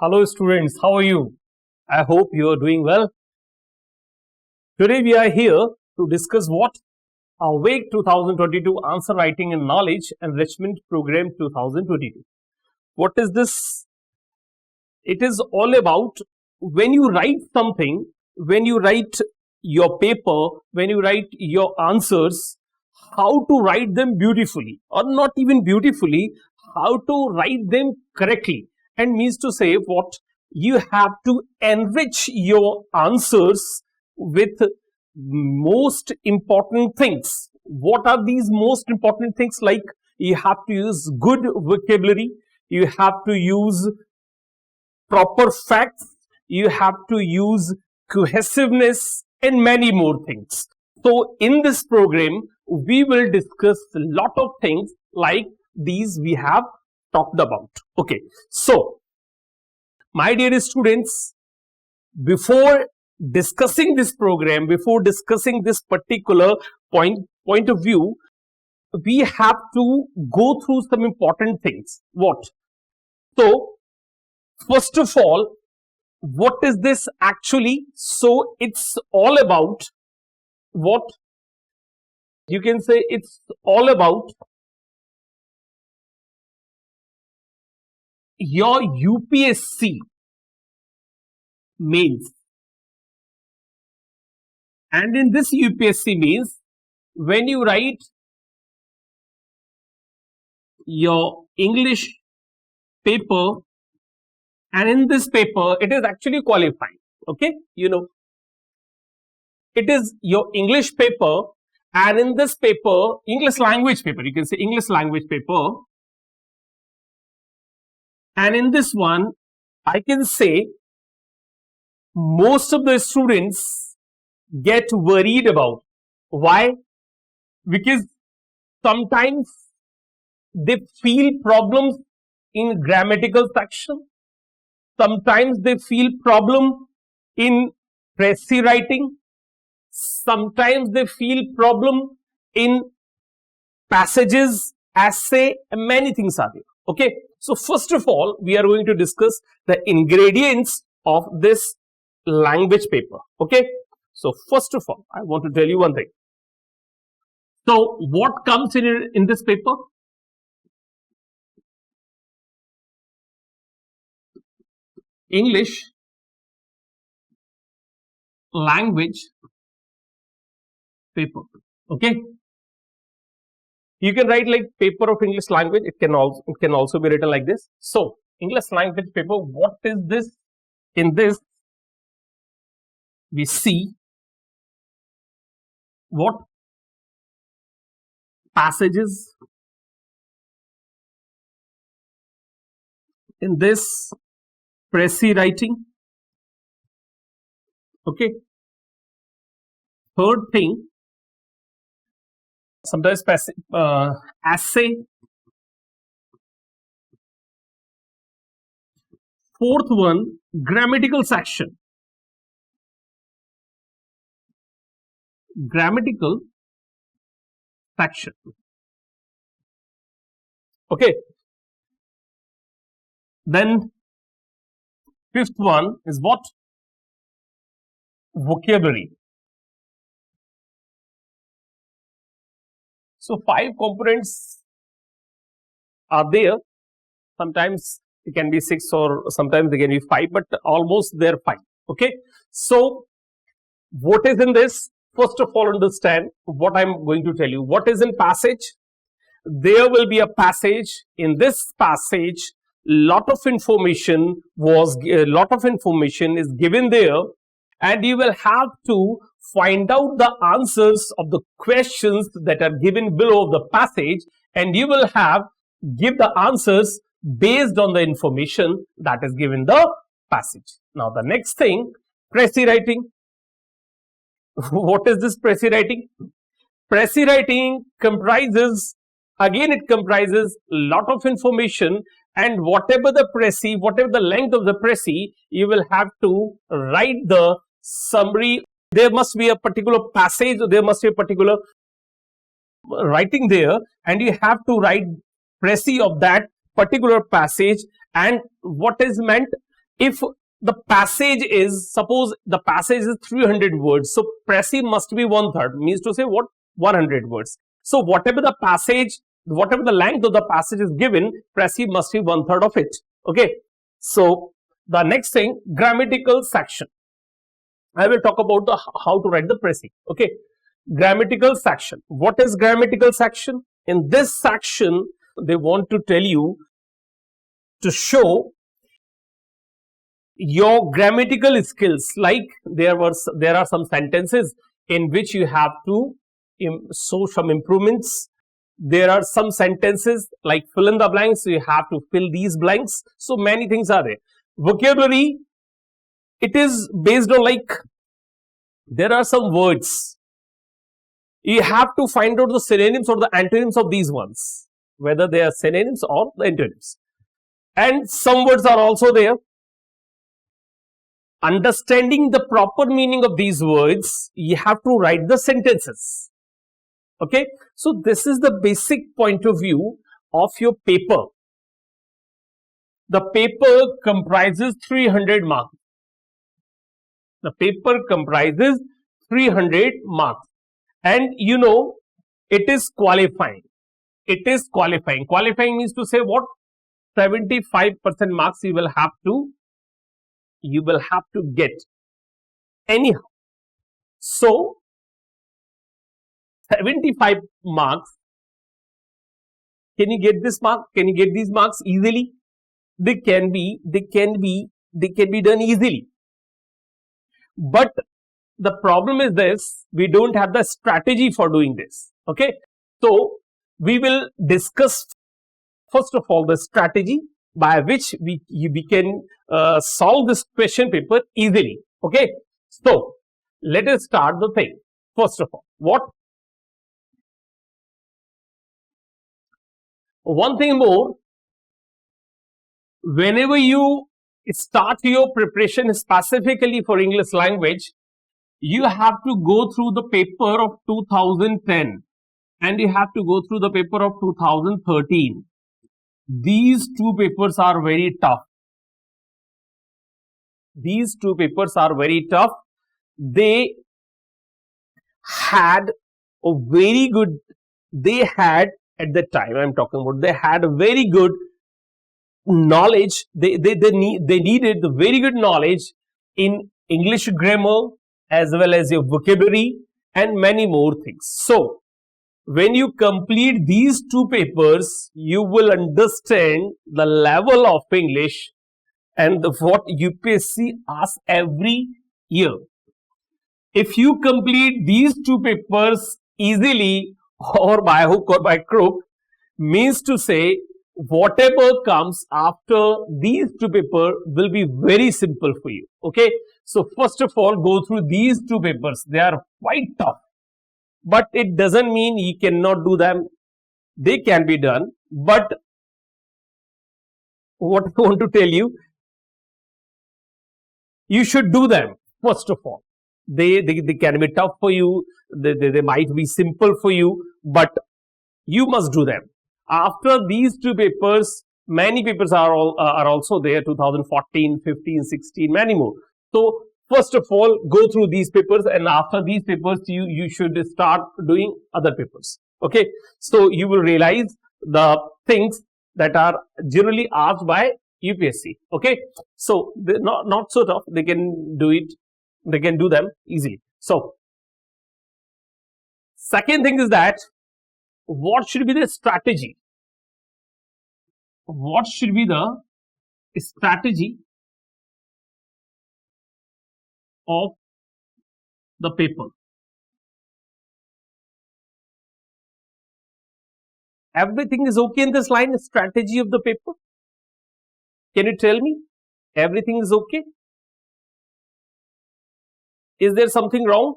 Hello students, how are you? I hope you are doing well. Today we are here to discuss what? Awake 2022 Answer Writing and Knowledge Enrichment Program 2022. What is this? It is all about when you write something, when you write your paper, when you write your answers, how to write them beautifully, or not even beautifully, how to write them correctly. And means to say what? You have to enrich your answers with most important things. What are these most important things? Like you have to use good vocabulary, you have to use proper facts, you have to use cohesiveness and many more things. So in this program, we will discuss a lot of things like these we have talked about. Okay, so my dear students, before discussing this program, before discussing this particular point of view, we have to go through some important things. What? So first of all, what is this actually? So it's all about what? You can say it's all about your UPSC mains. And in this UPSC mains, when you write your English paper, and in this paper, it is actually qualifying. Okay, you know, it is your English paper, and in this paper, English language paper, you can say English language paper. And in this one, I can say most of the students get worried about. Why? Because sometimes they feel problems in grammatical section. Sometimes they feel problem in précis writing. Sometimes they feel problem in passages, essay, and many things are there. Okay. So first of all, we are going to discuss the ingredients of this language paper. Okay. So first of all, I want to tell you one thing. So what comes in this paper? English language paper. Okay. You can write like paper of English language. It can also be written like this. So English language paper. What is this? In this, we see what? Passages. In this, précis writing. Okay. Third thing, sometimes essay. Fourth one, grammatical section. Grammatical section. Okay. Then fifth one is what? Vocabulary. So 5 components are there. Sometimes it can be 6 or sometimes they can be 5, but almost they're 5. Okay. So what is in this? First of all, understand what I'm going to tell you. What is in passage? There will be a passage. In this passage, lot of information is given there, and you will have to find out the answers of the questions that are given below the passage, and you will give the answers based on the information that is given the passage. Now the next thing, précis writing. What is this précis writing? Précis writing comprises a lot of information, and whatever the length of the précis, you will have to write the summary. There must be a particular passage, or there must be a particular writing there, and you have to write précis of that particular passage. And what is meant? if the passage is, suppose the passage is 300 words, so passive must be 1/3, means to say what, 100 words. So whatever the passage, whatever the length of the passage is given, passive must be 1/3 of it. Okay. So the next thing, grammatical section. I will talk about the how to write the passive. Okay. Grammatical section. What is grammatical section? In this section, they want to tell you to show your grammatical skills. Like there are some sentences in which you have to show some improvements. There are some sentences like fill in the blanks, so you have to fill these blanks. So many things are there. Vocabulary, it is based on, like, there are some words. You have to find out the synonyms or the antonyms of these ones, whether they are synonyms or the antonyms. And some words are also there. Understanding the proper meaning of these words, you have to write the sentences. Okay. So this is the basic point of view of your paper. The paper comprises 300 marks. The paper comprises 300 marks. And you know, it is qualifying. It is qualifying. Qualifying means to say what? 75% marks you will have to get anyhow. So 75 marks. Can you get this mark? Can you get these marks easily? They can be done easily. But the problem is this, we don't have the strategy for doing this. Okay. So we will discuss first of all the strategy by which we can solve this question paper easily. Okay. So let us start the thing. First of all, what? One thing more, whenever you start your preparation specifically for English language, you have to go through the paper of 2010 and you have to go through the paper of 2013. These two papers are very tough. These two papers are very tough. They had a very good, at the time I'm talking about, they had a very good knowledge. They needed the very good knowledge in English grammar as well as your vocabulary and many more things. So when you complete these two papers, you will understand the level of English and what UPSC asks every year. If you complete these two papers easily or by hook or by crook, means to say whatever comes after these two papers will be very simple for you. Okay. So first of all, go through these two papers. They are quite tough, but it doesn't mean you cannot do them. They can be done. But what I want to tell you, you should do them first of all. They can be tough for you. They might be simple for you, but you must do them. After these two papers, many papers are also there, 2014, 15, 16, many more. So first of all, go through these papers, and after these papers, you should start doing other papers. Okay. So you will realize the things that are generally asked by UPSC. Okay. So they're not so tough. They can do it. They can do them easily. So second thing is that what should be the strategy? What should be the strategy of the paper? Everything is okay in this line, strategy of the paper? Can you tell me? Everything is okay? Is there something wrong?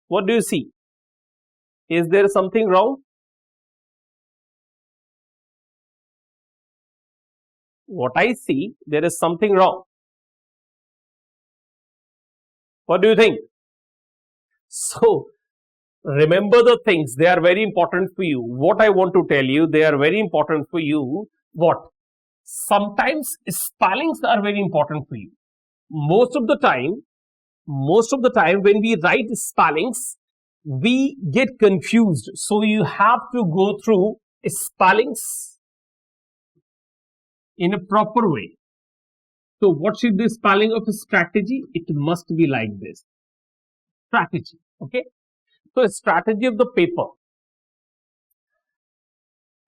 What do you see? Is there something wrong? What I see, there is something wrong. What do you think? So, remember the things, they are very important for you. What I want to tell you, they are very important for you. What? sometimes spellings are very important for you. Most of the time when we write spellings, we get confused. So you have to go through spellings in a proper way. So what should be the spelling of a strategy? It must be like this. Strategy. Okay. So a strategy of the paper.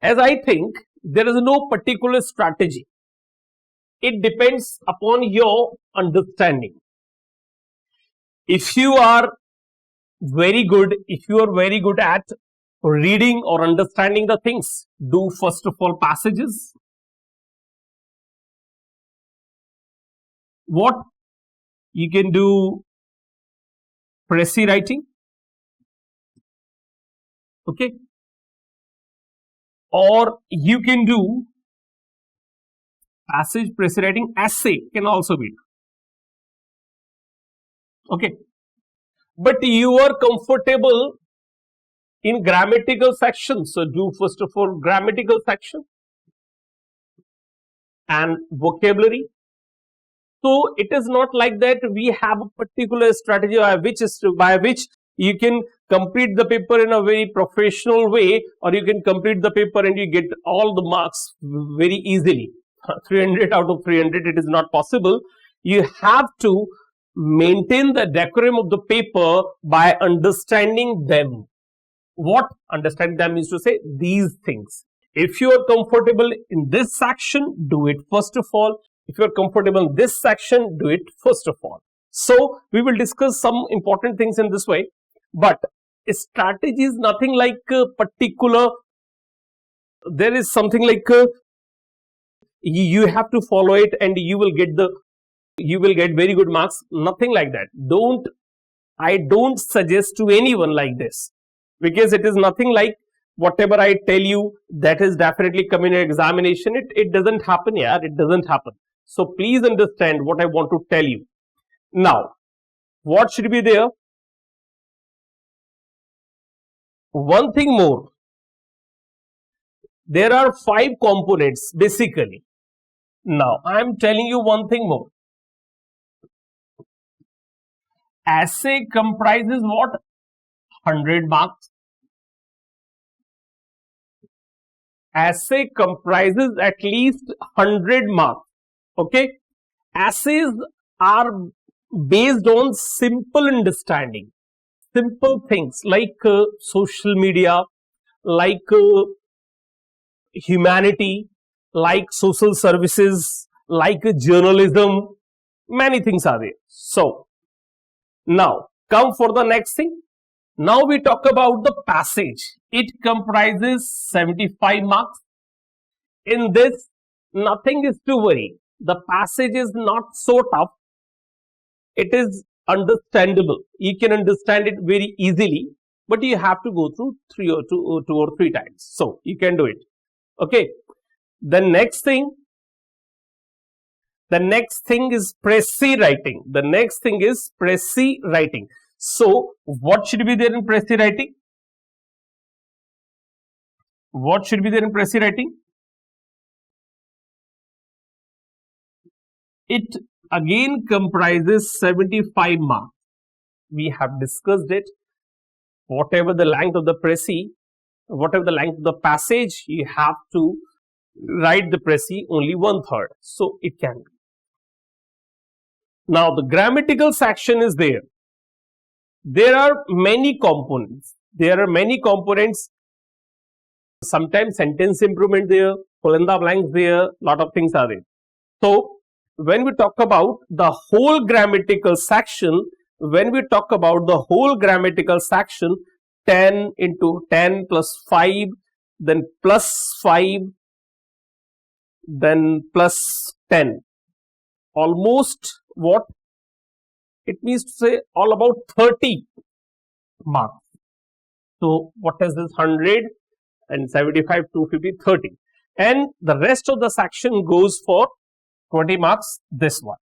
As I think, there is no particular strategy. It depends upon your understanding. If you are very good at reading or understanding the things, do first of all passages. What you can do, précis writing, okay, or you can do passage, précis writing, essay can also be, okay. But you are comfortable in grammatical section, so do first of all grammatical section and vocabulary. So it is not like that we have a particular strategy by which you can complete the paper in a very professional way, or you can complete the paper and you get all the marks very easily. 300 out of 300, it is not possible. You have to maintain the decorum of the paper by understanding them. What understanding them is to say these things. If you are comfortable in this section, do it first of all. If you are comfortable in this section, do it first of all. So we will discuss some important things in this way. But a strategy is nothing like a particular. There is something like you have to follow it and you will get very good marks. Nothing like that. I don't suggest to anyone like this, because it is nothing like whatever I tell you that is definitely coming in examination. It doesn't happen. Yeah, it doesn't happen. So please understand what I want to tell you. Now, what should be there? One thing more. There are 5 components basically. Now, I am telling you one thing more. Essay comprises what? 100 marks. Essay comprises at least 100 marks. Okay. Essays are based on simple understanding. Simple things like social media, like humanity, like social services, like journalism. Many things are there. So, now come for the next thing. Now we talk about the passage. It comprises 75 marks. In this, nothing is to worry. The passage is not so tough. It is understandable. You can understand it very easily, but you have to go through two or three times. So you can do it. Okay. The next thing is précis writing. The next thing is précis writing. So what should be there in précis writing? What should be there in précis writing? It again comprises 75 marks. We have discussed it. Whatever the length of the précis, whatever the length of the passage, you have to write the précis only 1/3. So it can be. Now the grammatical section is there. There are many components. Sometimes sentence improvement there, fill in the blanks there, lot of things are there. So when we talk about the whole grammatical section, 10 into 10 plus 5, then plus 5, then plus 10. Almost what? It means to say all about 30 marks. So what is this? 100 and 75, 250, 30. And the rest of the section goes for 20 marks, this one.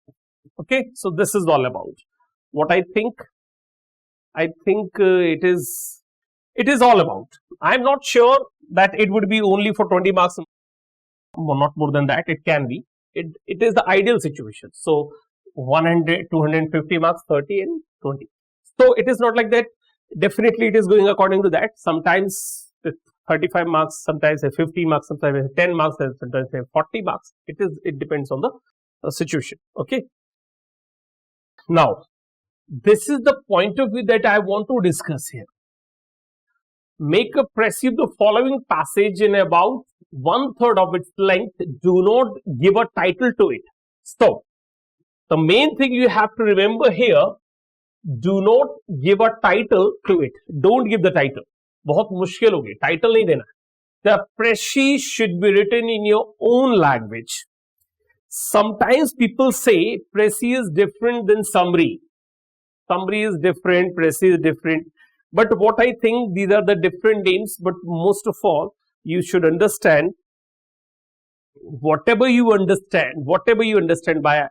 Okay, so this is all about what I think it is all about. I'm not sure that it would be only for 20 marks. not more than that. It can be. It is the ideal situation. So 100, 250 marks, 30 and 20. So it is not like that. Definitely it is going according to that. Sometimes 35 marks, sometimes 50 marks, sometimes 10 marks, and sometimes 40 marks. It depends on the situation. Okay. Now, this is the point of view that I want to discuss here. Make a perceive the following passage in about 1/3 of its length. Do not give a title to it. So, the main thing you have to remember here, do not give a title to it. Don't give the title. बहुत मुश्किल होगी. Title नहीं देना. The précis should be written in your own language. Sometimes people say précis is different than summary. Summary is different, précis is different. But what I think, these are the different names. But most of all, you should understand whatever you understand by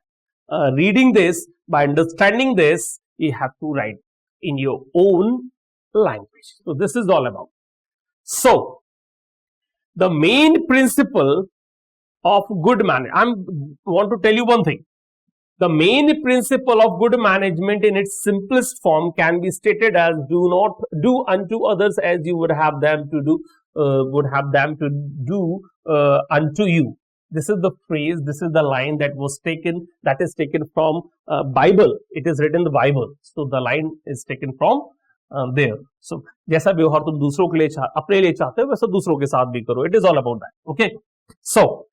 reading this, by understanding this, you have to write in your own language. So this is all about. So the main principle of good management, I want to tell you one thing. The main principle of good management in its simplest form can be stated as: do not do unto others as you would have them to do unto you. This is the phrase, this is the line that is taken from Bible. It is written in the Bible. So the line is taken from there. So जैसा व्यवहार तुम दूसरों के लिए अपने लिए चाहते हो, वैसा दूसरों के साथ भी करो. It is all about that. Okay. So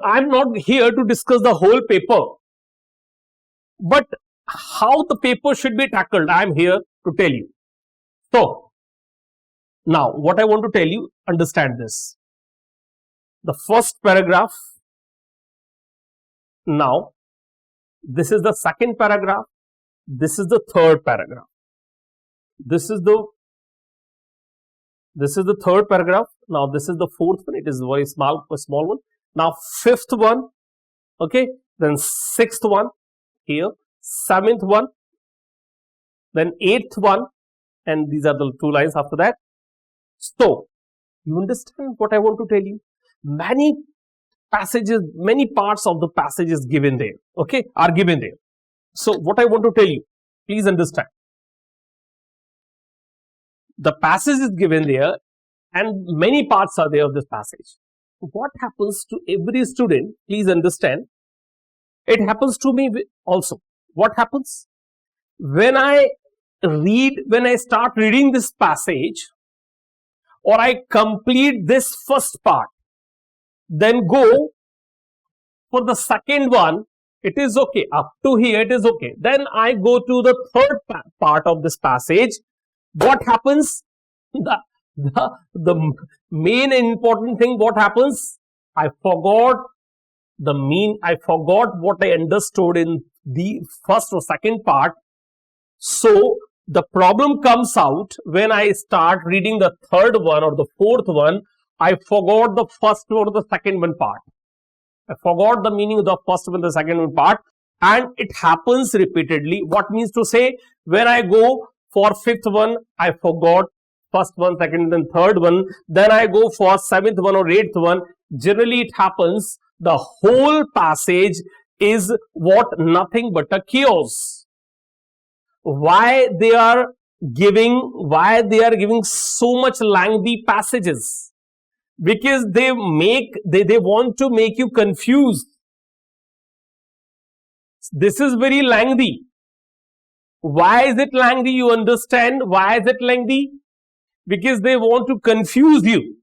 I'm not here to discuss the whole paper, but how the paper should be tackled, I am here to tell you. So now what I want to tell you, understand this. The first paragraph. Now this is the second paragraph. This is the third paragraph. This is the third paragraph. Now this is the fourth one. It is very small one. Now fifth one. Okay. Then sixth one here. Seventh one. Then eighth one. And these are the two lines after that. So you understand what I want to tell you? Many passages, many parts of the passage is given there. Okay, are given there. So what I want to tell you, please understand. The passage is given there and many parts are there of this passage. What happens to every student, please understand, it happens to me also. What happens? When I start reading this passage, or I complete this first part, then go for the second one, it is okay. Up to here, it is okay. Then I go to the third part of this passage. What happens? The main important thing, what happens? I forgot what I understood in the first or second part. So the problem comes out when I start reading the third one or the fourth one. I forgot the first one or the second one part. I forgot the meaning of the first one, the second one part, and it happens repeatedly. What means to say, when I go for fifth one, I forgot first one, second and third one. Then I go for seventh one or eighth one. Generally, it happens. The whole passage is nothing but a chaos. Why they are giving so much lengthy passages? Because they want to make you confused. This is very lengthy. Why is it lengthy? You understand why is it lengthy? Because they want to confuse you.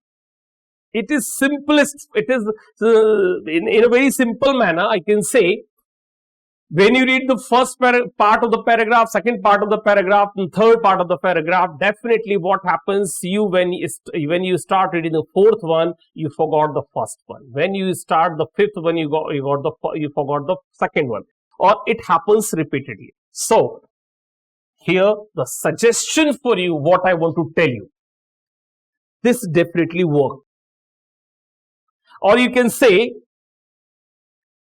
It is simplest. It is in a very simple manner, I can say. When you read the first part of the paragraph, second part of the paragraph, and third part of the paragraph, definitely what happens, when you start reading the fourth one, you forgot the first one. When you start the fifth one, you forgot the second one, or it happens repeatedly. So here the suggestion for you, what I want to tell you, this definitely works. Or you can say,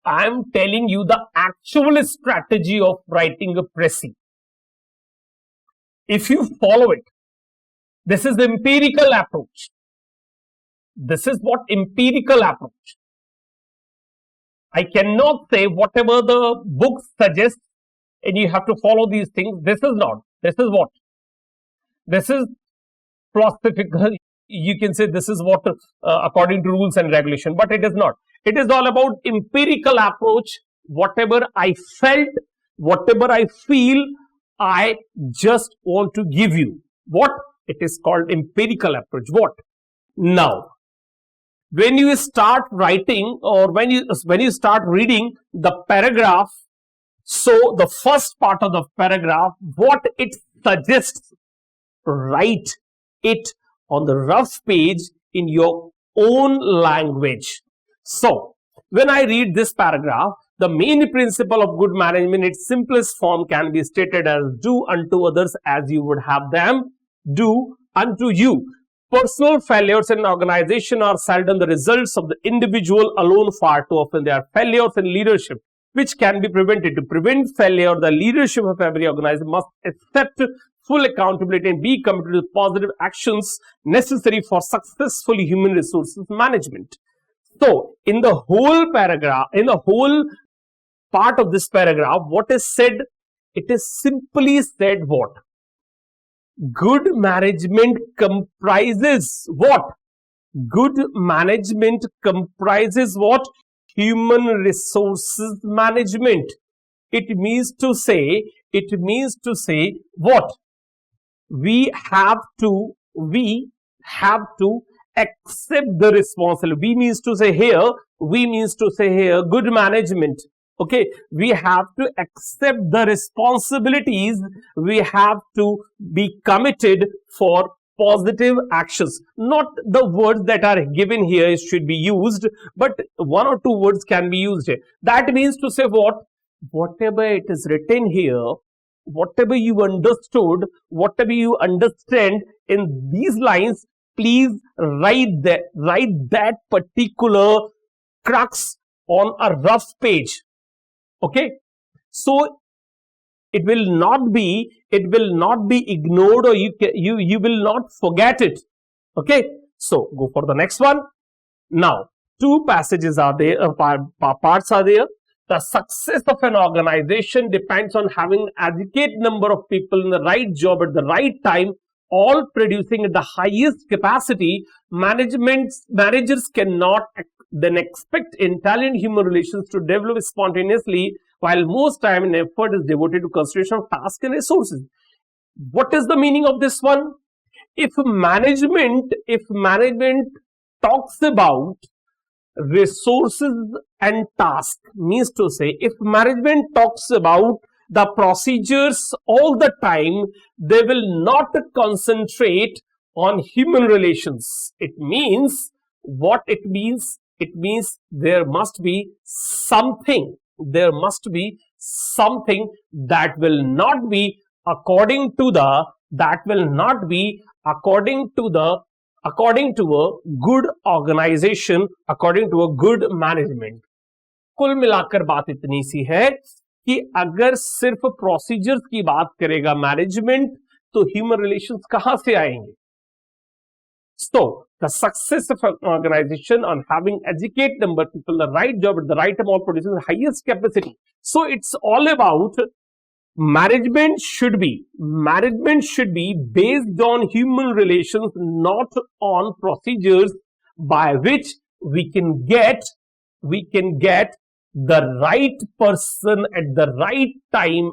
I am telling you the actual strategy of writing a précis. If you follow it, this is the empirical approach. This is what empirical approach. I cannot say whatever the book suggests and you have to follow these things. This is not. This is what? This is philosophical. You can say this is what according to rules and regulation, but it is not. It is all about empirical approach. Whatever I felt, whatever I feel, I just want to give you. What? It is called empirical approach. What? Now, when you start writing or when you start reading the paragraph, so the first part of the paragraph, what it suggests, write it on the rough page in your own language. So, when I read this paragraph, the main principle of good management, its simplest form can be stated as do unto others as you would have them do unto you. Personal failures in an organization are seldom the results of the individual alone. Far too often they are failures in leadership, which can be prevented. To prevent failure, the leadership of every organization must accept full accountability and be committed to positive actions necessary for successful human resources management. So, in the whole paragraph, in the whole part of this paragraph, what is said? It is simply said what? Good management comprises what? Good management comprises what? Human resources management. It means to say what? We have to accept the responsibility. We means to say here good management. Okay, we have to accept the responsibilities. We have to be committed for positive actions. Not the words that are given here should be used, but one or two words can be used here. That means to say what? Whatever it is written here, whatever you understood, whatever you understand in these lines, please write that particular crux on a rough page. Okay, so it will not be ignored, or you will not forget it. Okay, so go for the next one. Now, two passages are there, parts are there. The success of an organization depends on having an adequate number of people in the right job at the right time, all producing at the highest capacity. Managers cannot then expect intelligent human relations to develop spontaneously, while most time and effort is devoted to consideration of tasks and resources. What is the meaning of this one? If management talks about resources and tasks, means to say, if management talks about the procedures all the time, they will not concentrate on human relations. It means what it means? It means there must be something. There must be something that will not be according to a good organization, according to a good management. कुल मिलाकर बात इतनी सी है कि अगर सिर्फ procedures की बात करेगा मैनेजमेंट, तो ह्यूमन रिलेशंस कहां से आएंगे? So, the success of an organization on having educated number of people, the right job at the right time, all producing the highest capacity. So, it's all about management should be based on human relations, not on procedures by which we can get the right person at the right time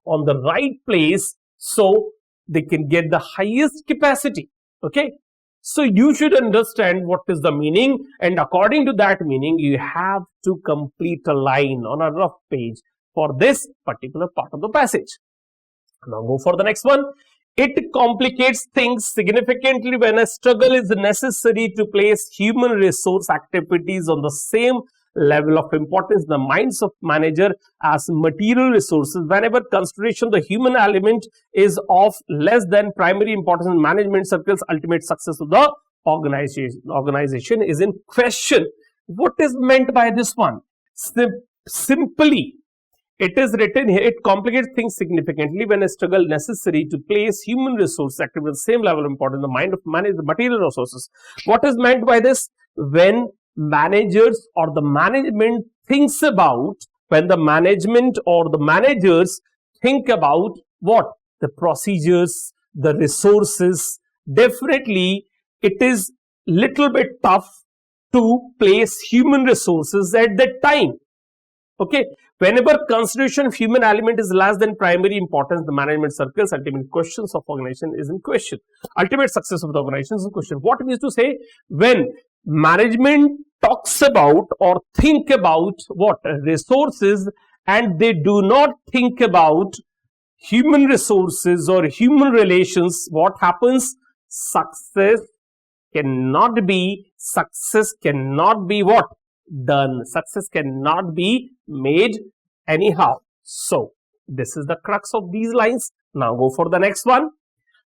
on the right place, so they can get the highest capacity. Okay, so you should understand what is the meaning, and according to that meaning you have to complete a line on a rough page for this particular part of the passage. Now go for the next one. It complicates things significantly when a struggle is necessary to place human resource activities on the same level of importance in the minds of manager as material resources. Whenever consideration the human element is of less than primary importance in management circles, ultimate success of the organization is in question. What is meant by this one? Simply, It is written here, it complicates things significantly when a struggle necessary to place human resources active at the same level of importance in the mind of manage the material resources. What is meant by this? When managers or the management thinks about, when the management or the managers think about what? The procedures, the resources, definitely it is little bit tough to place human resources at that time. Okay, whenever consideration of human element is less than primary importance, the management circles ultimate questions of organization is in question. Ultimate success of the organization is in question. What means to say, when management talks about or think about what? Resources, and they do not think about human resources or human relations, what happens? Success cannot be what? Done. Success cannot be made anyhow. So, this is the crux of these lines. Now go for the next one.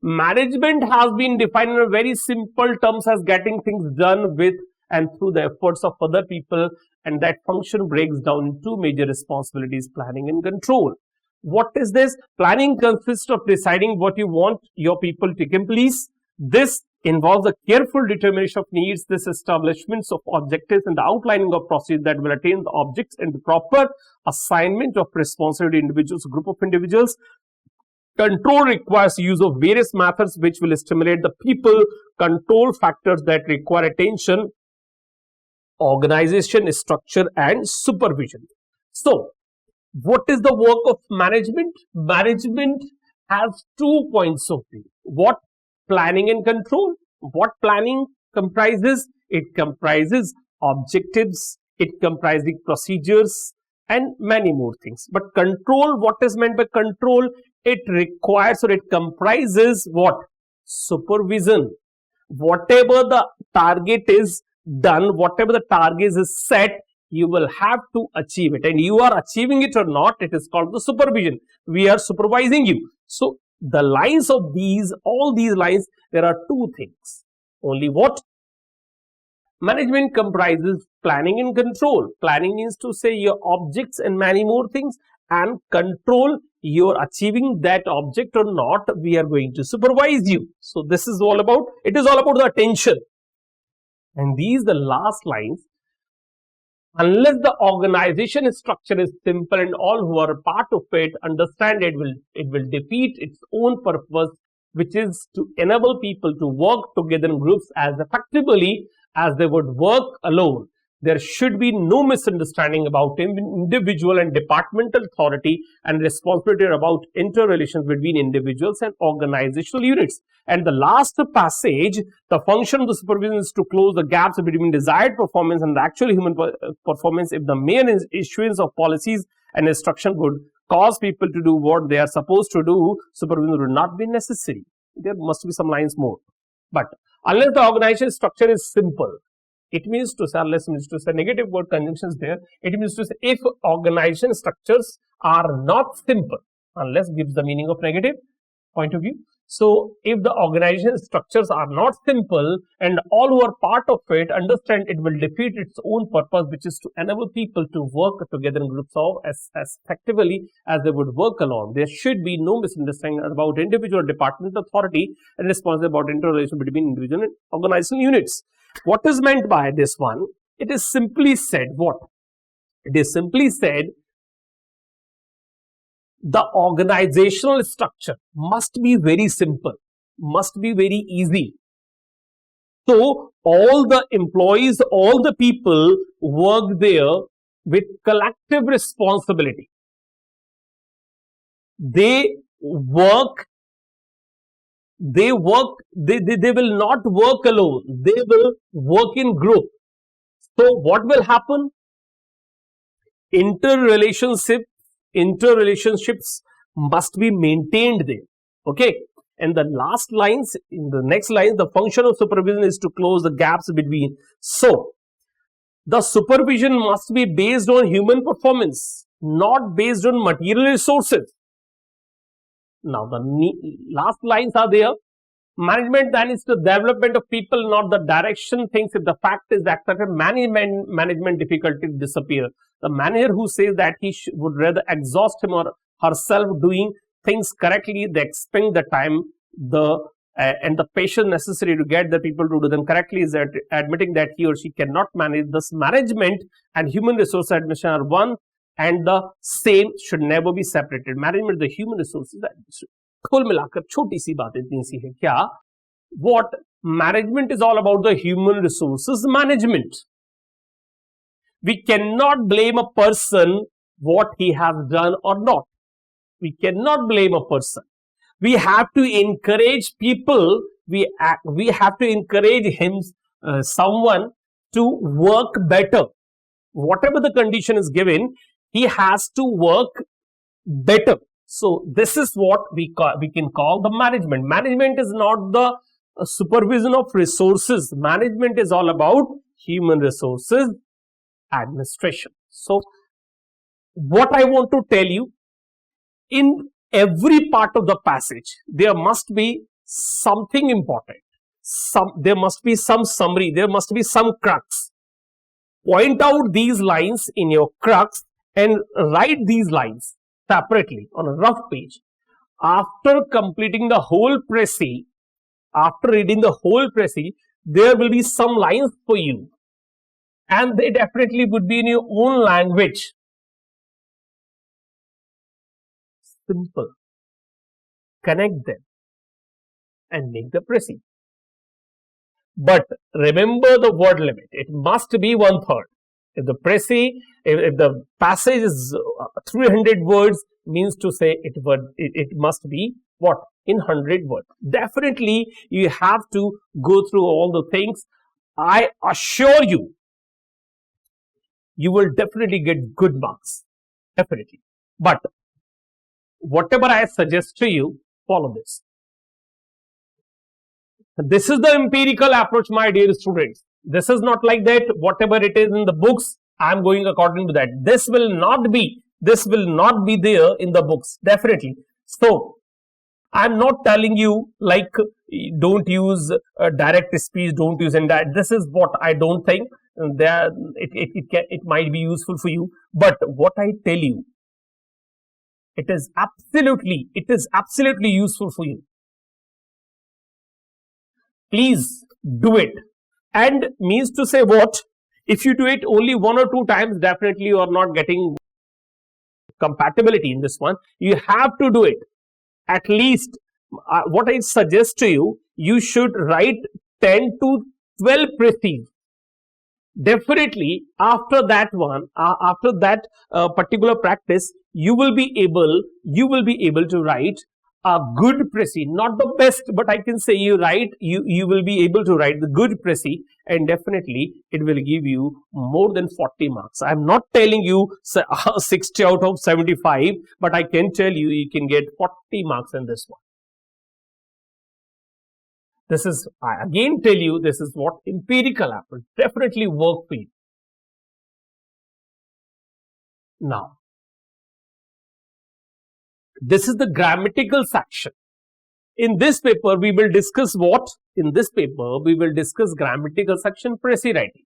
Management has been defined in a very simple terms as getting things done with and through the efforts of other people, and that function breaks down in two major responsibilities: planning and control. What is this? Planning consists of deciding what you want your people to complete. This involves a careful determination of needs, this establishments of objectives, and the outlining of procedures that will attain the objects, and the proper assignment of responsibility to individuals, group of individuals. Control requires use of various methods which will stimulate the people. Control factors that require attention, organization, structure, and supervision. So, what is the work of management? Management has 2 points of view. What? Planning and control. What planning comprises? It comprises objectives, it comprises procedures, and many more things. But control, what is meant by control? It requires or it comprises what? Supervision. Whatever the target is done, whatever the target is set, you will have to achieve it, and you are achieving it or not, it is called the supervision. We are supervising you. So, the lines of these, all these lines, there are two things. Only what? Management comprises planning and control. Planning means to say your objects and many more things, and control, you're achieving that object or not, we are going to supervise you. So, this is all about, it is all about the attention. And these, the last lines, unless the organization structure is simple and all who are a part of it understand it will defeat its own purpose, which is to enable people to work together in groups as effectively as they would work alone. There should be no misunderstanding about individual and departmental authority and responsibility about interrelations between individuals and organizational units. And the last passage, the function of the supervision is to close the gaps between desired performance and the actual human performance. If the mere issuance of policies and instruction would cause people to do what they are supposed to do, supervision would not be necessary. There must be some lines more. But unless the organization structure is simple, it means to say, unless means to say, negative word conjunctions there, it means to say, if organization structures are not simple, unless gives the meaning of negative point of view. So, if the organization structures are not simple and all who are part of it understand it will defeat its own purpose, which is to enable people to work together in groups as effectively as they would work alone. There should be no misunderstanding about individual department authority and responsibility about interrelation between individual and organizational units. What is meant by this one? It is simply said what? It is simply said the organizational structure must be very simple, must be very easy. So, all the employees, all the people work there with collective responsibility. They will not work alone. They will work in group. So, what will happen? Interrelationships must be maintained there. Okay. And the last lines, in the next line, the function of supervision is to close the gaps between. So, the supervision must be based on human performance, not based on material resources. Now, the last lines are there. Management then is the development of people, not the direction things. If the fact is accepted, management difficulty disappear. The manager who says that he would rather exhaust him or herself doing things correctly, they expend the time, and the patience necessary to get the people to do them correctly, is admitting that he or she cannot manage. Thus, management and human resource administration are one and the same, should never be separated. Management, the human resources administration. कुल मिलाकर छोटी सी बात इतनी सी है क्या, what management is all about the human resources management. We cannot blame a person what he has done or not. We cannot blame a person. We have to encourage people. We have to encourage him, someone to work better. Whatever the condition is given, he has to work better. So this is what we can call the management. Management is not the supervision of resources. Management is all about human resources administration. So what I want to tell you, in every part of the passage, there must be something important. There must be some summary. There must be some crux. Point out these lines in your crux and write these lines separately on a rough page. After completing the whole précis, after reading the whole précis, there will be some lines for you, and they definitely would be in your own language. Simple. Connect them and make the précis. But remember the word limit. It must be 1/3. If the précis, if the passage is 300 words, means to say it must be what? In 100 words. Definitely, you have to go through all the things. I assure you, you will definitely get good marks. Definitely. But whatever I suggest to you, follow this. This is the empirical approach, my dear students. This is not like that. Whatever it is in the books, I am going according to that. This will not be there in the books. Definitely. So, I am not telling you like don't use direct speech, don't use indirect. This is what I don't think. It might be useful for you. But what I tell you, it is absolutely useful for you. Please do it. And means to say what? If you do it only 1 or 2 times, definitely you are not getting compatibility in this one. You have to do it. At least, what I suggest to you, you should write 10 to 12 précis. Definitely, after that one, after that particular practice, you will be able to write a good précis, not the best, but I can say you will be able to write the good précis, and definitely it will give you more than 40 marks. I'm not telling you 60 out of 75, but I can tell you, you can get 40 marks in this one. This is, I again tell you, this is what empirical approach definitely work for you. Now, this is the grammatical section. In this paper, we will discuss what? In this paper, we will discuss grammatical section précis writing.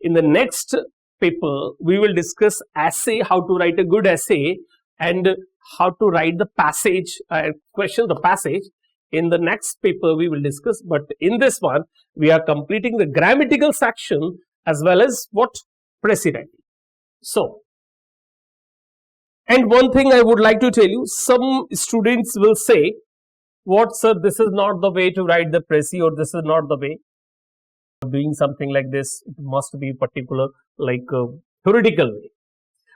In the next paper, we will discuss essay, how to write a good essay, and how to write the passage, question the passage. In the next paper, we will discuss, but in this one, we are completing the grammatical section as well as what? Précis writing. So, and one thing I would like to tell you, some students will say, what sir, this is not the way to write the précis, or this is not the way of doing something like this. It must be particular, like theoretical way.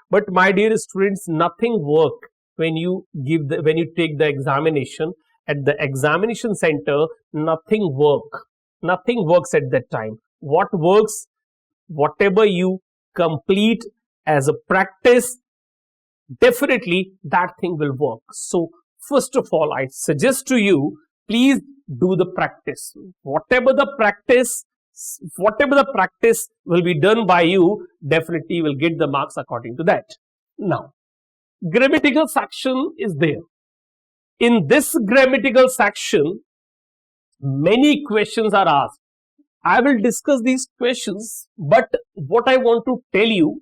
But my dear students, nothing works when you take the examination. At the examination center, nothing works at that time. What works? Whatever you complete as a practice, definitely that thing will work. So, first of all, I suggest to you, please do the practice. Whatever the practice will be done by you, definitely will get the marks according to that. Now, grammatical section is there. In this grammatical section, Many questions are asked. I will discuss these questions, but what I want to tell you,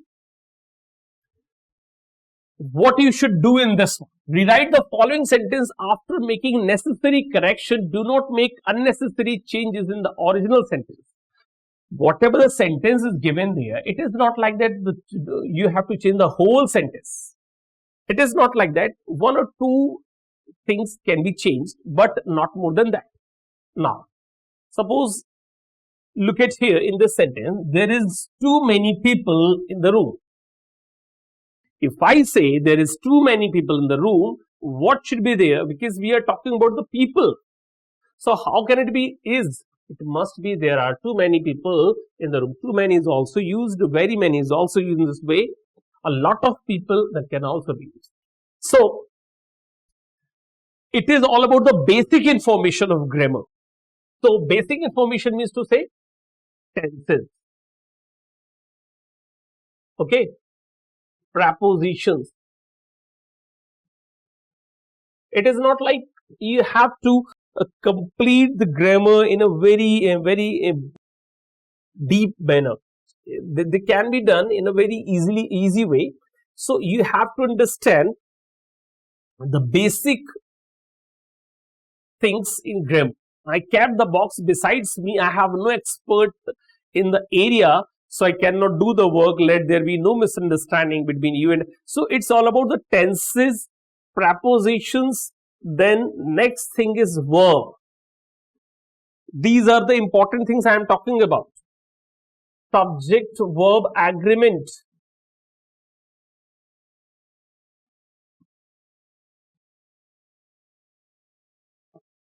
what you should do in this one. Rewrite the following sentence after making necessary correction. Do not make unnecessary changes in the original sentence. Whatever the sentence is given there, it is not like that you have to change the whole sentence. It is not like that. One or two things can be changed, but not more than that. Now, suppose, look at here in this sentence, there is too many people in the room. If I say there is too many people in the room, what should be there? Because we are talking about the people. So how can it be is? It must be there are too many people in the room. Too many is also used. Very many is also used in this way. A lot of people, that can also be used. So it is all about the basic information of grammar. So basic information means to say tenses. Okay. Prepositions. It is not like you have to complete the grammar in a very deep manner. They can be done in a very easy way. So you have to understand the basic things in grammar. I kept the box besides me. I have no expert in the area, so I cannot do the work. Let there be no misunderstanding between you and. So it's all about the tenses, prepositions. Then next thing is verb. These are the important things I am talking about. Subject verb agreement.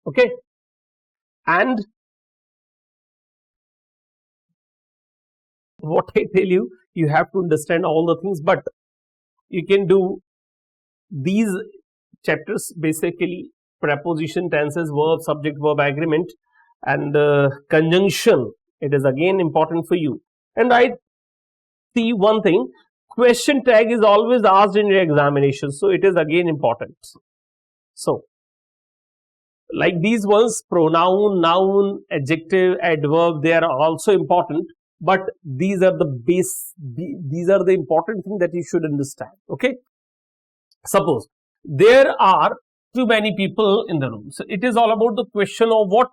Okay. And what I tell you, you have to understand all the things, but you can do these chapters basically preposition, tenses, verb, subject, verb agreement, and conjunction. It is again important for you. And I see one thing, question tag is always asked in your examination, so it is again important. So like these ones, pronoun, noun, adjective, adverb, they are also important, but these are the these are the important things that you should understand. Okay. Suppose there are too many people in the room. So it is all about the question of what?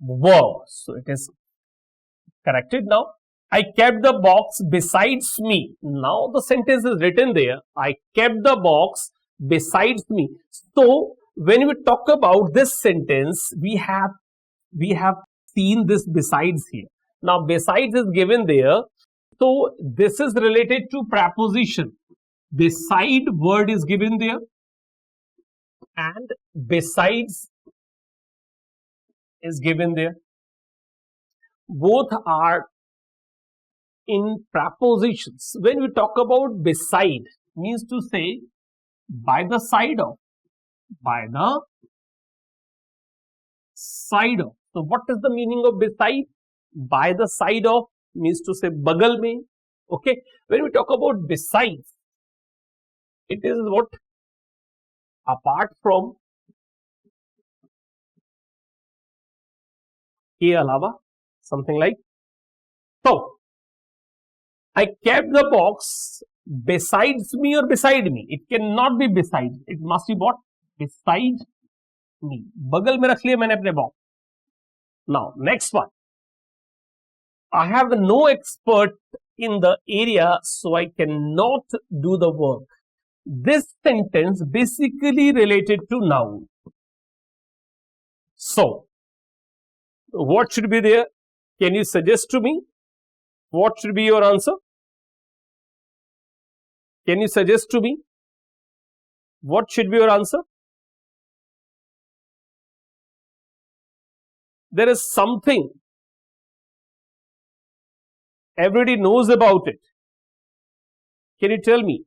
Verb. So it is corrected now. I kept the box besides me. Now the sentence is written there. I kept the box besides me. So when we talk about this sentence, we have seen this besides here. Now besides is given there. So this is related to preposition. Beside word is given there. And besides is given there. Both are in prepositions. When we talk about beside, means to say by the side of. By the side of. So what is the meaning of beside? By the side of means to say bagal mein. Okay. When we talk about besides, it is what? Apart from, ke alawa, something like. So I kept the box besides me or beside me. It cannot be beside. It must be what? Beside me. Bagal mein rakh liya maine apne box. Now next one. I have no expert in the area, so I cannot do the work. This sentence basically related to noun. So what should be there? Can you suggest to me? What should be your answer? Can you suggest to me? What should be your answer? There is something. Everybody knows about it. Can you tell me?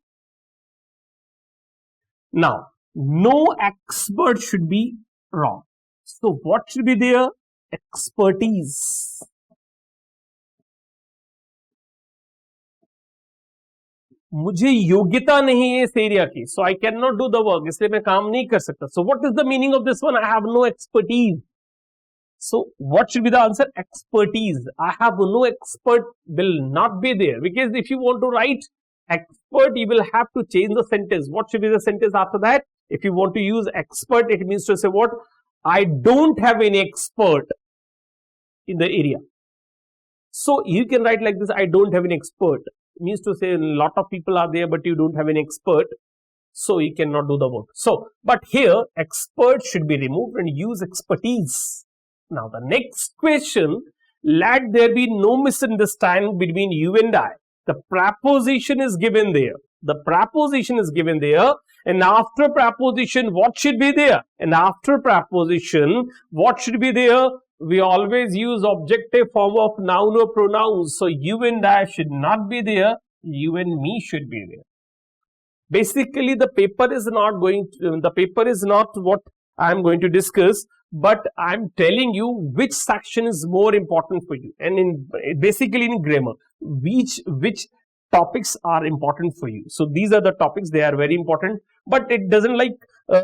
Now, no expert should be wrong. So what should be there? Expertise. मुझे योग्यता नहीं है इस area की, so I cannot do the work, इसलिए मैं काम नहीं कर सकता. So what is the meaning of this one? I have no expertise. So what should be the answer? Expertise. I have no expert will not be there, because if you want to write expert, you will have to change the sentence. What should be the sentence after that? If you want to use expert, it means to say what? I don't have any expert in the area. So you can write like this, I don't have an expert. It means to say a lot of people are there, but you don't have an expert. So you cannot do the work. So, but here expert should be removed and use expertise. Now the next question, let there be no misunderstanding between you and I. The preposition is given there. The preposition is given there. And after preposition, what should be there? And after preposition, what should be there? We always use objective form of noun or pronouns. So you and I should not be there. You and me should be there. Basically, the paper is not what I am going to discuss, but I am telling you which section is more important for you. And basically in grammar, which topics are important for you. So these are the topics, they are very important, but it doesn't like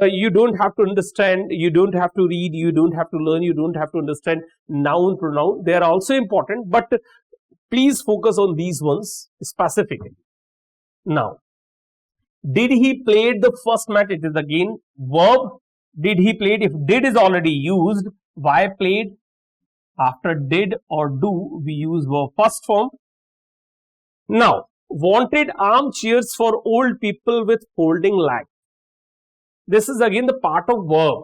you don't have to understand, you don't have to read, you don't have to learn, you don't have to understand noun, pronoun. They are also important, but please focus on these ones specifically. Now, did he played the first match? It is again verb. Did he played? If did is already used, why played? After did or do, we use verb first form. Now, wanted armchairs for old people with folding legs. This is again the part of verb.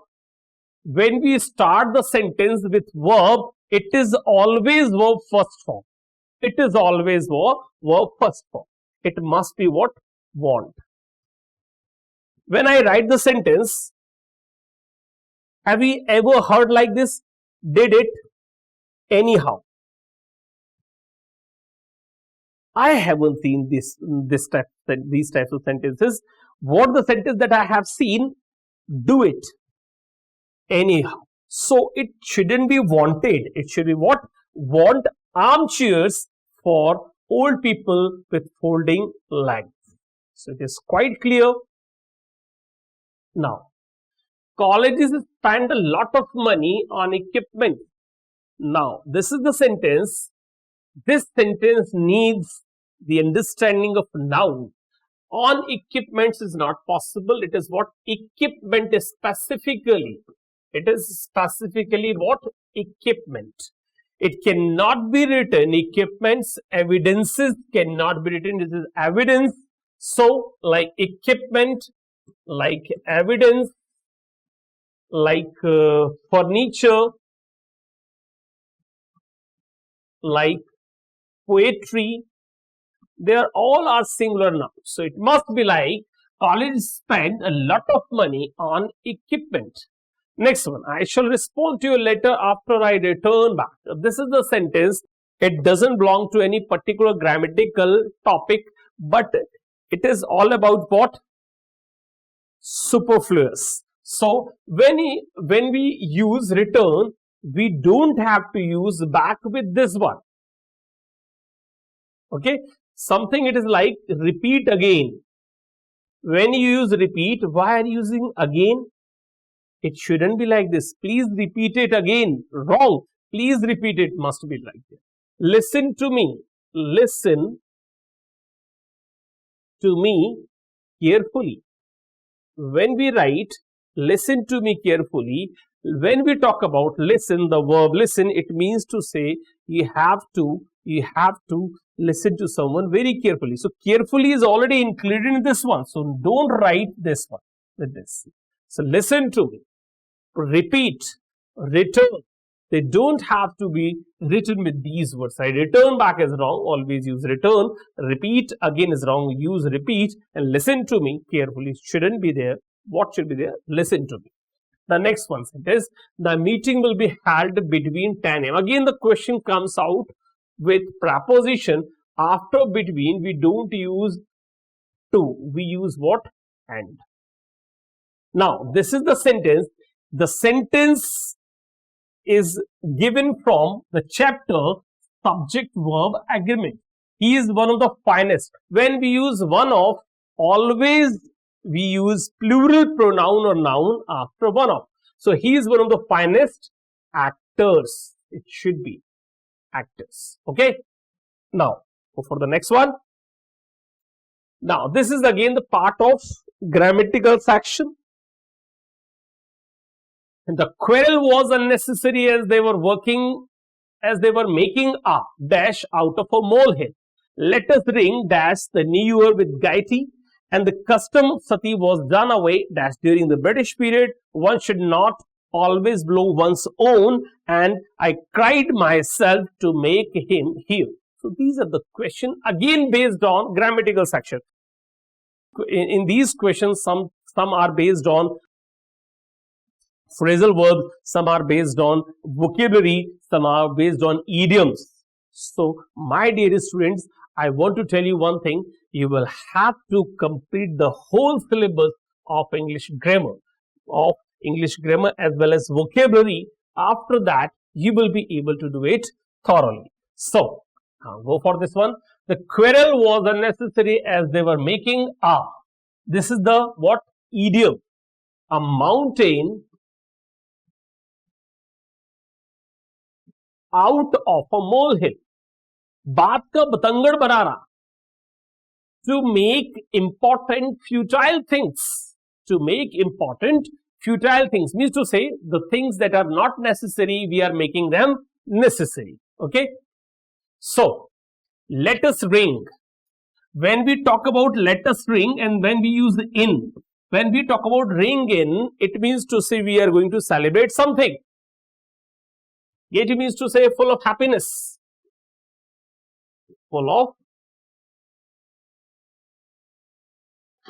When we start the sentence with verb, it is always verb first form. It is always verb first form. It must be what? Want. When I write the sentence, have you ever heard like this? Did it anyhow? I haven't seen these types of sentences. What the sentence that I have seen? Do it anyhow. So it shouldn't be wanted. It should be what? Want armchairs for old people with folding legs. So it is quite clear. Now, colleges spend a lot of money on equipment. Now, this is the sentence. This sentence needs the understanding of noun. On equipments is not possible. It is what? Equipment is specifically. It is specifically what? Equipment. It cannot be written. Equipments, evidences cannot be written. This is evidence. So, like equipment, like evidence, like furniture, like poetry, they are all are singular nouns. So it must be like college spend a lot of money on equipment. Next one, I shall respond to your letter after I return back. This is the sentence. It doesn't belong to any particular grammatical topic, but it is all about what? Superfluous. So when we use return, we don't have to use back with this one. Okay, something it is like repeat again. When you use repeat, why are you using again? It shouldn't be like this. Please repeat it again. Wrong. Please repeat it. Must be like this. Listen to me. Listen to me carefully. When we write listen to me carefully, when we talk about listen, the verb listen, it means to say you have to listen to someone very carefully. So carefully is already included in this one. So don't write this one with this. So listen to me. Repeat. Return. They don't have to be written with these words. I return back is wrong. Always use return. Repeat again is wrong. Use repeat. And listen to me carefully. Shouldn't be there. What should be there? Listen to me. The next one is the meeting will be held between 10 a.m. Again, the question comes out with preposition. After between, we don't use to. We use what? And. Now, this is the sentence. The sentence is given from the chapter subject-verb agreement. He is one of the finest. When we use one of, always we use plural pronoun or noun after one of. So he is one of the finest actors actors. It should be actors. Okay. Now, go for the next one. Now, this is again the part of grammatical section. And the quarrel was unnecessary as they were making a dash out of a molehill. Let us ring dash the new year with gaiety, and the custom of sati was done away dash during the British period. One should not always blow one's own, and I cried myself to make him hear. So these are the questions again based on grammatical section. In these questions, some are based on phrasal verbs, some are based on vocabulary, some are based on idioms. So, my dear students, I want to tell you one thing. You will have to complete the whole syllabus of English grammar as well as vocabulary. After that, you will be able to do it thoroughly. So, now go for this one. The quarrel was unnecessary as they were making a. This is the what? Idiom. A mountain out of a molehill. बात का बतंगड़ बना रहा. To make important futile things. To make important futile things means to say the things that are not necessary, we are making them necessary. Okay. So, let us ring. When we talk about let us ring and when we use in, when we talk about ring in, it means to say we are going to celebrate something. It means to say full of happiness. Full of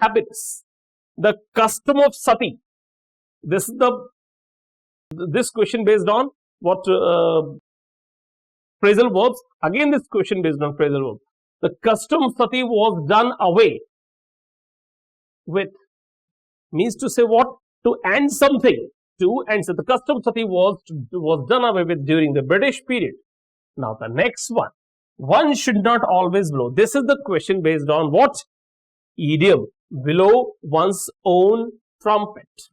happiness. The custom of sati. This question based on what phrasal verbs. Again, this question based on phrasal verbs. The custom of sati was done away with. Means to say what? To end something. To end. So the custom of sati was done away with during the British period. Now the next one. One should not always blow. This is the question based on what? Idiom. Blow one's own trumpet.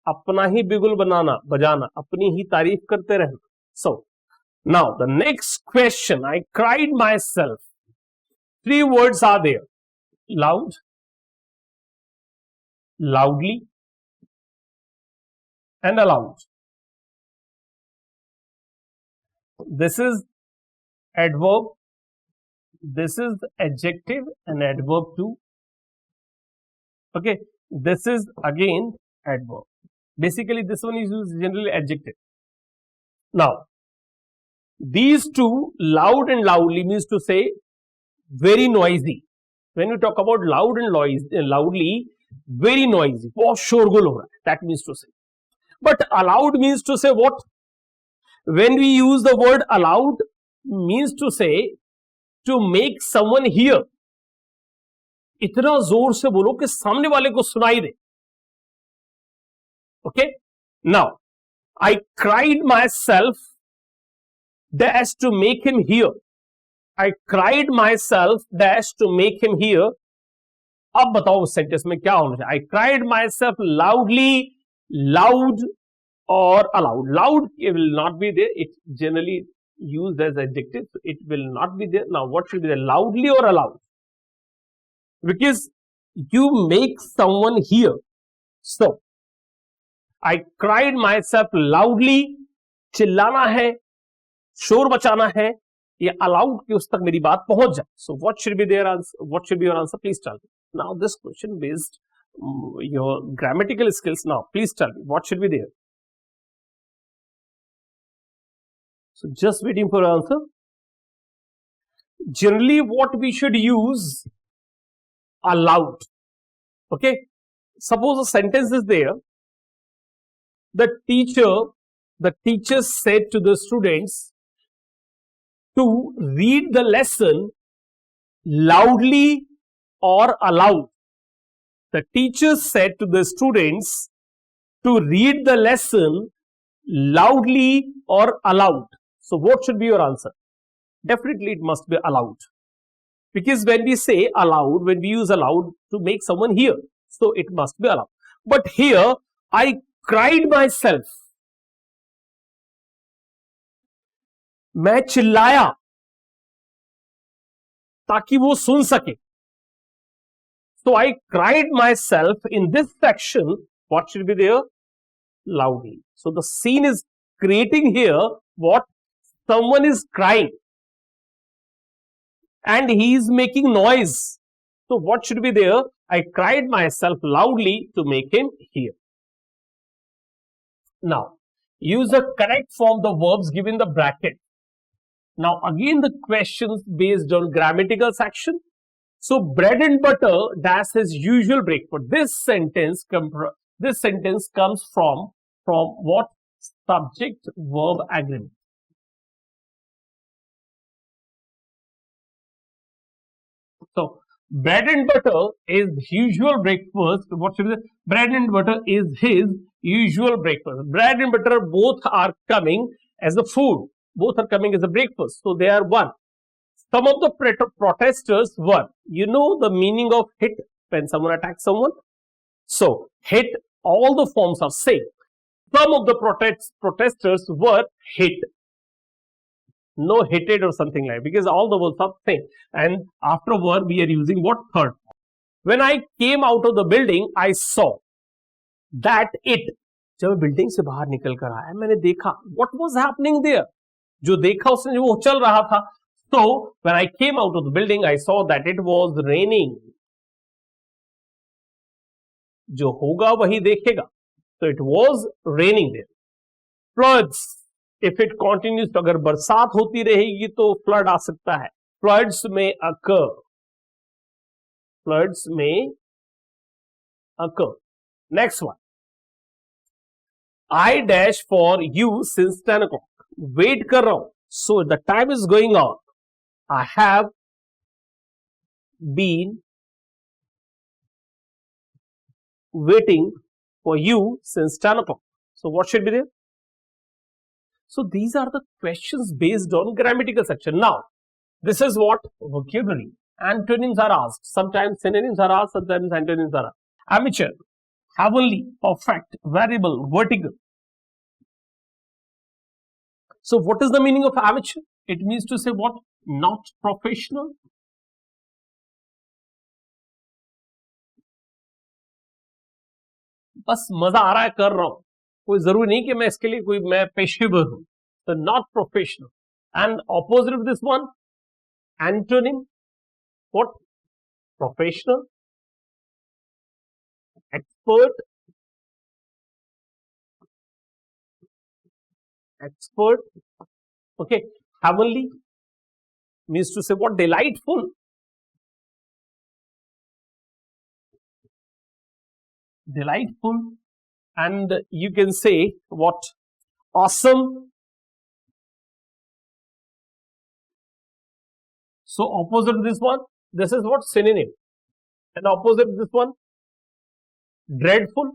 अपना ही बिगुल बजाना, अपनी ही तारीफ करते रहना. So, now the next question, I cried myself. 3 words are there. Loud, loudly, and aloud. This is adverb, this is adjective and adverb too. Okay, this is again adverb. Basically, this one is used generally adjective. Now, these two, loud and loudly, means to say very noisy. When you talk about loud and loudly, very noisy. बहुत शोरगुल हो रहा है. That means to say. But aloud means to say what? When we use the word aloud, means to say to make someone hear. इतना जोर से बोलो कि सामने वाले को सुनाई दे. Okay. Now, I cried myself dash to make him hear. I cried myself dash to make him hear. अब बताओ उस सेंटेंस में क्या होना चाहिए? I cried myself loudly, loud or aloud. Loud it will not be there. It's generally used as adjective. So it will not be there. Now, what should be there? Loudly or aloud? Because you make someone hear. So, I cried myself loudly. चिल्लाना है, शोर मचाना है, ये allowed कि उस तक मेरी बात पहुंच जाए. So, what should be their answer? What should be your answer? Please tell me. Now, this question based your grammatical skills. Now, please tell me what should be there. So, just waiting for your answer. Generally, what we should use? Allowed. Okay. Suppose a sentence is there. The teacher said to the students to read the lesson loudly or aloud. The teacher said to the students to read the lesson loudly or aloud. So, what should be your answer? Definitely, it must be aloud. Because when we say aloud, when we use aloud to make someone hear, so it must be aloud. But here, I cried myself. मैं चिल्लाया ताकि वो सुन सके. So I cried myself. In this section, what should be there? Loudly. So the scene is creating here what? Someone is crying and he is making noise. So what should be there? I cried myself loudly to make him hear. Now, use the correct form the verbs given in the bracket. Now, again the questions based on grammatical section. So, bread and butter dash his usual breakfast. This sentence comes from what? Subject verb agreement. So, bread and butter is usual breakfast. What should be the bread and butter is his usual breakfast. Bread and butter both are coming as a food. Both are coming as a breakfast. So, they are one. Some of the protesters were, you know the meaning of hit when someone attacks someone. So, hit, all the forms are same. Some of the protesters were hit. No hated or something like, because all the words are same. And after word we are using what? Third. When I came out of the building, I saw that it. जब building से बाहर निकल कर आया मैंने देखा. What was happening there? जो देखा उसने वो चल रहा था. So when I came out of the building, I saw that it was raining. जो होगा वही देखेगा. So it was raining there. Floods. If it continues, तो अगर बरसात होती रहेगी तो फ्लड आ सकता है. Floods may occur. Floods may occur. Next one. I dash for you since 10 o'clock. Wait कर रहा हूं. So the time is going on. I have been waiting for you since 10 o'clock. So what should be there? So these are the questions based on grammatical section. Now, this is what? Vocabulary. Antonyms are asked. Sometimes synonyms are asked, sometimes antonyms are asked. Amateur, heavenly, perfect, variable, vertical. So what is the meaning of amateur? It means to say what? Not professional. बस मजा आ रहा है कर रहा हूं. कोई जरूरी नहीं कि मैं इसके लिए कोई मैं पेशेवर हूं. So not professional. And opposite of this one, antonym, what? Professional, expert, okay. Heavenly means to say what? Delightful. And you can say what? Awesome. So opposite of this one, this is what? Synonym. And opposite of this one, dreadful,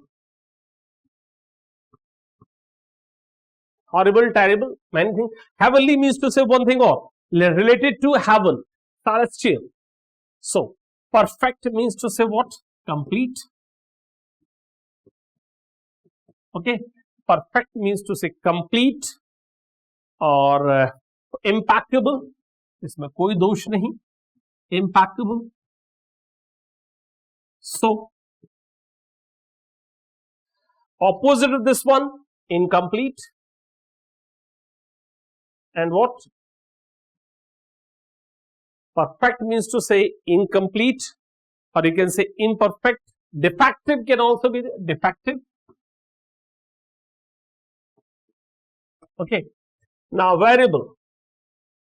horrible, terrible, many things. Heavenly means to say one thing or related to heaven, celestial. So perfect means to say what? Complete. Okay, perfect means to say complete or impeccable. इसमें कोई दोष नहीं. Impeccable. So opposite of this one, incomplete. And what? Perfect means to say incomplete, or you can say imperfect. Defective can also be defective. Okay. Now variable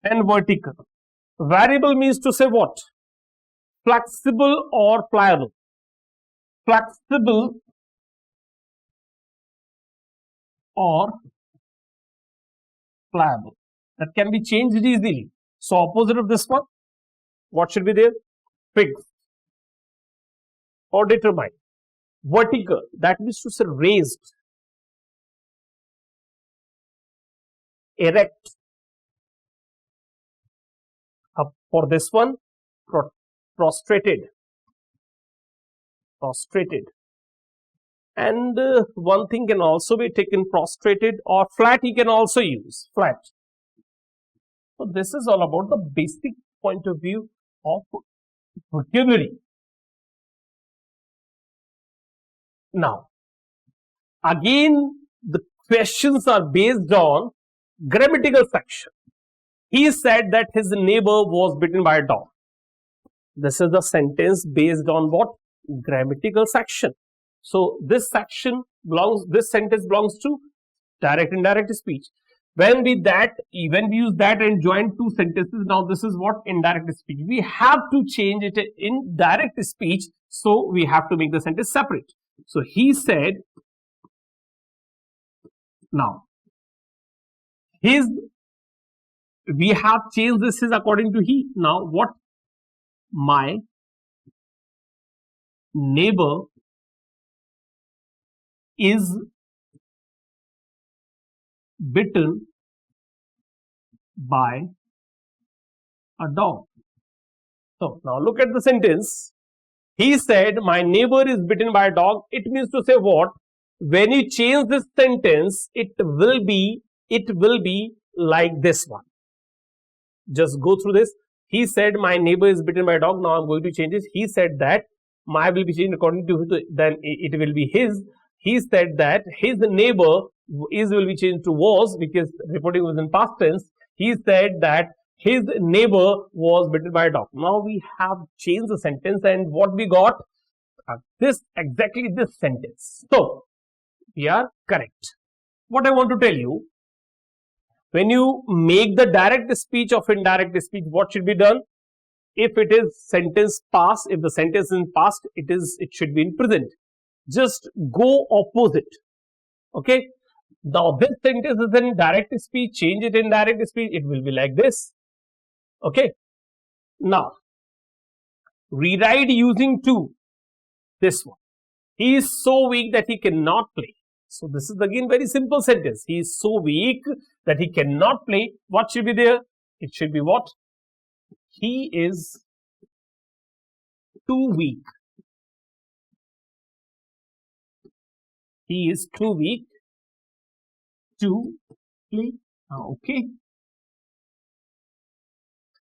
and vertical. Variable means to say what? Flexible or pliable. Flexible or pliable. That can be changed easily. So opposite of this one, what should be there? Fixed or determined. Vertical, that means to say raised, erect. For this one, prostrated. And one thing can also be taken prostrated, or flat you can also use, flat. So this is all about the basic point of view of vocabulary. Now, again, the questions are based on grammatical section. He said that his neighbor was bitten by a dog. This is the sentence based on what? Grammatical section. So this sentence belongs to direct and indirect speech. When we use that and join two sentences, now this is what? Indirect speech. We have to change it in direct speech, so we have to make the sentence separate. So he said, now we have changed this is according to he. Now what? My neighbor is bitten by a dog. So now look at the sentence. He said, my neighbor is bitten by a dog. It means to say what? When you change this sentence, it will be like this one. Just go through this. He said, my neighbor is bitten by a dog. Now I'm going to change it. He said that my will be changed according to then it will be his. He said that his neighbor is will be changed to was, because reporting was in past tense. He said that his neighbor was bitten by a dog. Now we have changed the sentence, and what we got? Exactly this sentence. So we are correct. What I want to tell you, when you make the direct speech of indirect speech, what should be done? If it is sentence past, if the sentence is in past, it should be in present. Just go opposite. Okay. Now this sentence is in direct speech. Change it in direct speech. It will be like this. Okay. Now rewrite using to. This one. He is so weak that he cannot play. So this is again very simple sentence. He is so weak that he cannot play. What should be there? It should be what? He is too weak. He is too weak to play. Okay.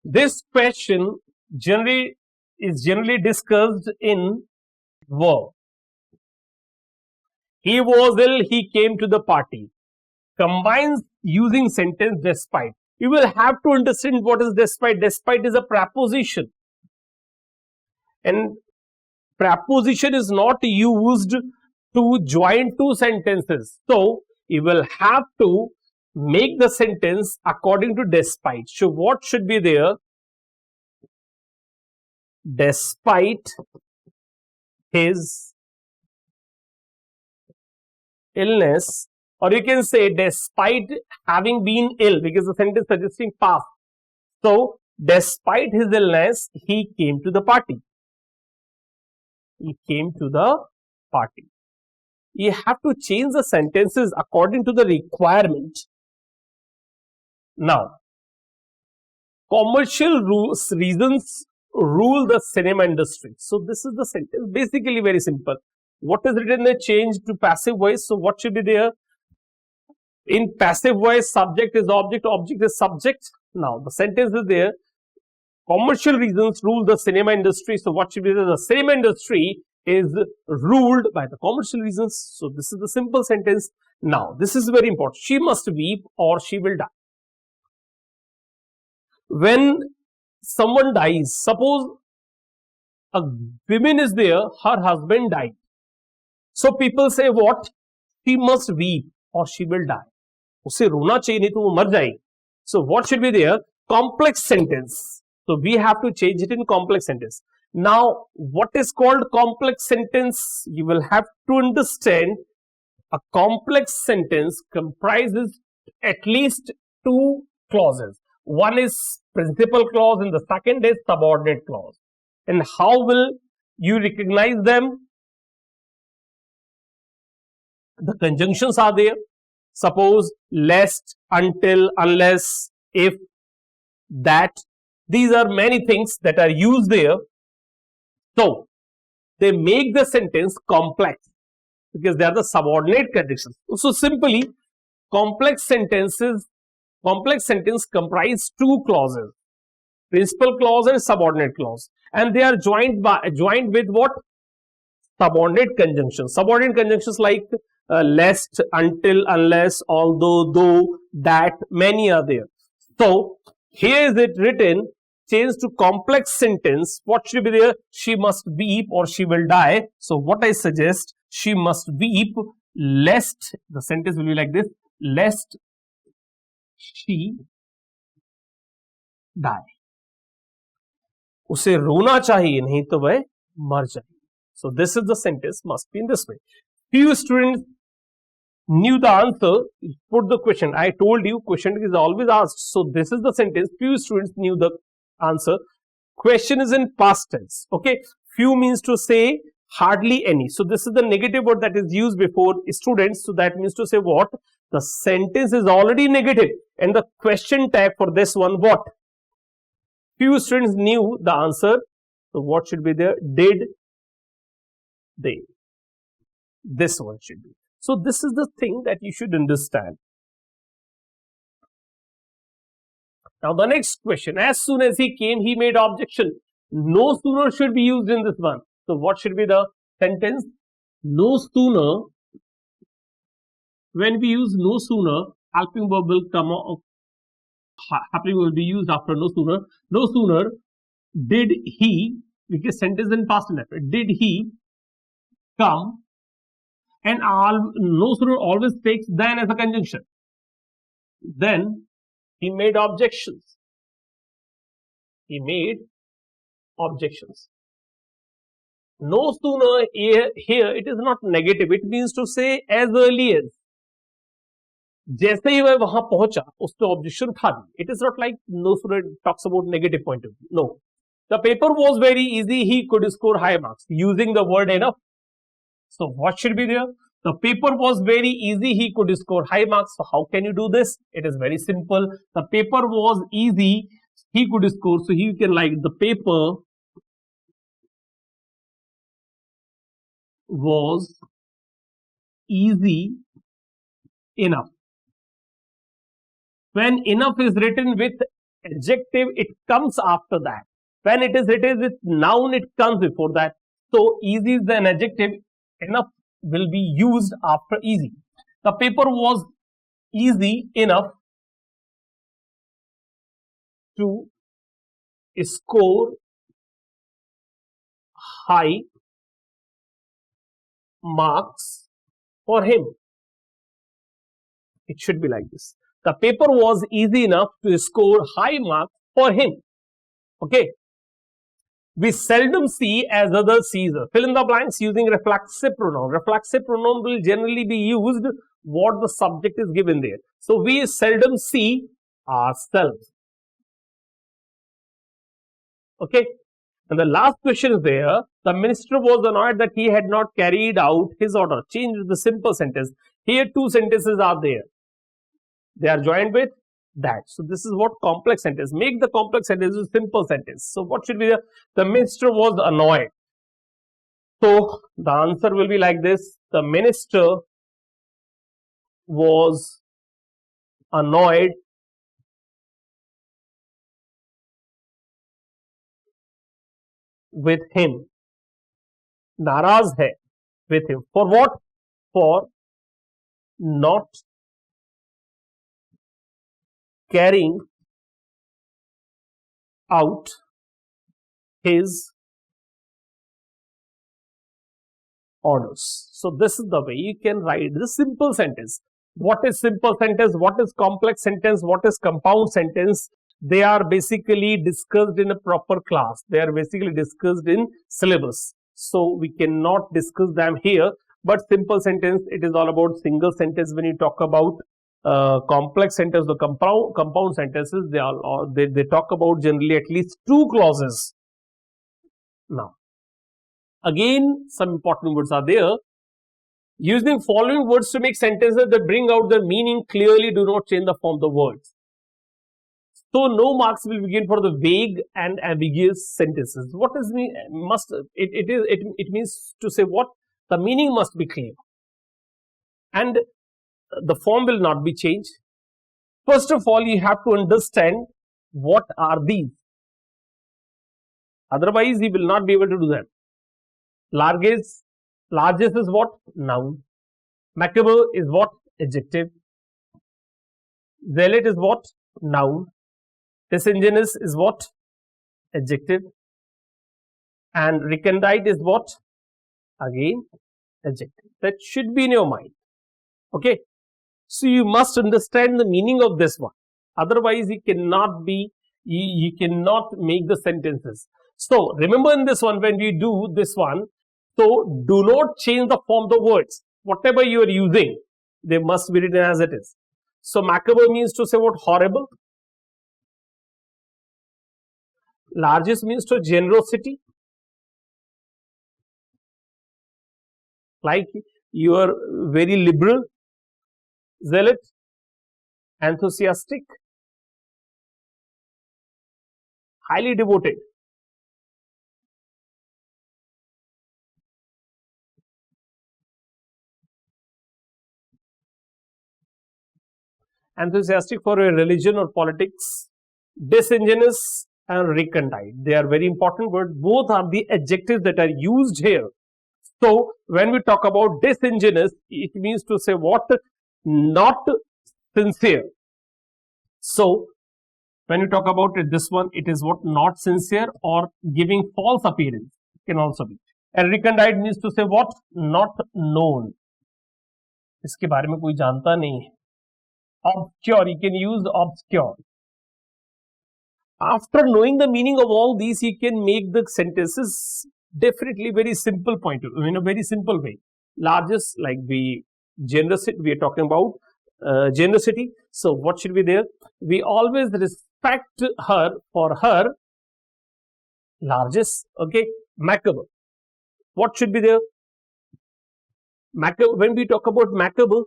This question is generally discussed in verb. He was ill, he came to the party. Combines using sentence despite. You will have to understand what is despite. Despite is a preposition. And preposition is not used to join two sentences. So, you will have to make the sentence according to despite. So, what should be there? Despite his illness, or you can say despite having been ill, because the sentence suggesting past. So, despite his illness, he came to the party. He came to the party. You have to change the sentences according to the requirement. Now, commercial reasons rule the cinema industry. So, this is the sentence. Basically, very simple. What is written there? Change to passive voice. So, what should be there? In passive voice, subject is object, object is subject. Now, the sentence is there. Commercial reasons rule the cinema industry. So, what should be there? The cinema industry is ruled by the commercial reasons. So, this is the simple sentence. Now, this is very important. She must weep or she will die. When someone dies, suppose a woman is there, her husband died. So, people say what? She must weep or she will die. उसे रोना चाहिए नहीं तो वो मर जाएगी. So, what should be there? Complex sentence. So, we have to change it in complex sentence. Now, what is called complex sentence? You will have to understand a complex sentence comprises at least two clauses. One is principal clause and the second is subordinate clause. And how will you recognize them? The conjunctions are there. Suppose lest, until, unless, if, that. These are many things that are used there. So, they make the sentence complex because they are the subordinate conditions. So, simply, complex sentences complex sentence comprise two clauses, principal clause and subordinate clause, and they are joined with what? Subordinate conjunctions. Subordinate conjunctions like lest, until, unless, although, though, that, many are there. So here is it written, change to complex sentence. What should be there? She must weep or she will die. So what I suggest, she must weep lest, the sentence will be like this, lest she die. उसे रोना चाहिए, नहीं तो वह मर जाए. So this is the sentence, must be in this way. Few students knew the answer. Put the question. I told you question is always asked. So this is the sentence. Few students knew the answer. Question is in past tense. Okay. Few means to say hardly any. So this is the negative word that is used before students. So that means to say what? The sentence is already negative. And the question tag for this one, what? Few students knew the answer. So what should be there? Did they? This one should be. So this is the thing that you should understand. Now the next question. As soon as he came, he made objection. No sooner should be used in this one. So what should be the sentence? No sooner. When we use no sooner, helping verb will come up. Helping will be used after no sooner. No sooner did he, because sentence in past tense. Did he come, and no sooner always takes then as a conjunction. Then he made objections. He made objections. No sooner here it is not negative. It means to say as early as. जैसे ही वह वहां पहुंचा उसने objection उठा दी. It is not like no sooner it talks about negative point of view. No. The paper was very easy. He could score high marks using the word enough. So what should be there? The paper was very easy. He could score high marks. So how can you do this? It is very simple. The paper was easy. He could score. So you can like the paper was easy enough. When enough is written with adjective, it comes after that. When it is written with noun, it comes before that. So easy is an adjective. Enough will be used after easy. The paper was easy enough to score high marks for him. It should be like this. The paper was easy enough to score high marks for him. Okay. We seldom see as others sees. Fill in the blanks using reflexive pronoun. Reflexive pronoun will generally be used what the subject is given there. So we seldom see ourselves. Okay. And the last question is there. The minister was annoyed that he had not carried out his order. Change the simple sentence. Here two sentences are there. They are joined with that. So this is what complex sentence. Make the complex sentence a simple sentence. So what should be there? The minister was annoyed. So the answer will be like this. The minister was annoyed with him. नाराज है with him. For what? For not carrying out his orders. So this is the way you can write the simple sentence. What is simple sentence? What is complex sentence? What is compound sentence? They are basically discussed in a proper class. They are basically discussed in syllabus. So we cannot discuss them here. But simple sentence, it is all about single sentence. When you talk about complex sentence, the compound sentences, they talk about generally at least two clauses. Now, again, some important words are there. Using following words to make sentences that bring out the meaning clearly, do not change the form of the words. So no marks will be given for the vague and ambiguous sentences. What does mean? It means to say what? The meaning must be clear, and the form will not be changed. First of all, you have to understand what are these. Otherwise, you will not be able to do that. Largest is what? Noun. Macabre is what? Adjective. Zealot is what? Noun. Disingenuous is what? Adjective. And recondite is what? Again, adjective. That should be in your mind. Okay. So you must understand the meaning of this one. Otherwise, you cannot make the sentences. So remember in this one, when we do this one, so do not change the form of the words. Whatever you are using, they must be written as it is. So macabre means to say what? Horrible. Largest means to generosity. Like you are very liberal. Zealot. Enthusiastic. Highly devoted. Enthusiastic for a religion or politics. Disingenuous and recondite. They are very important words. Both are the adjectives that are used here. So when we talk about disingenuous, it means to say what? Not sincere. So when you talk about this one, it is what? Not sincere or giving false appearance. Can also be. And recondite means to say what? Not known. इसके बारे में कोई जानता नहीं है. Obscure, you can use obscure. After knowing the meaning of all these, you can make the sentences definitely very simple point, in a very simple way. Largest, like the generosity, we are talking about generosity. So what should be there? We always respect her for her largest. Okay, macabre. What should be there? Macabre. When we talk about macabre,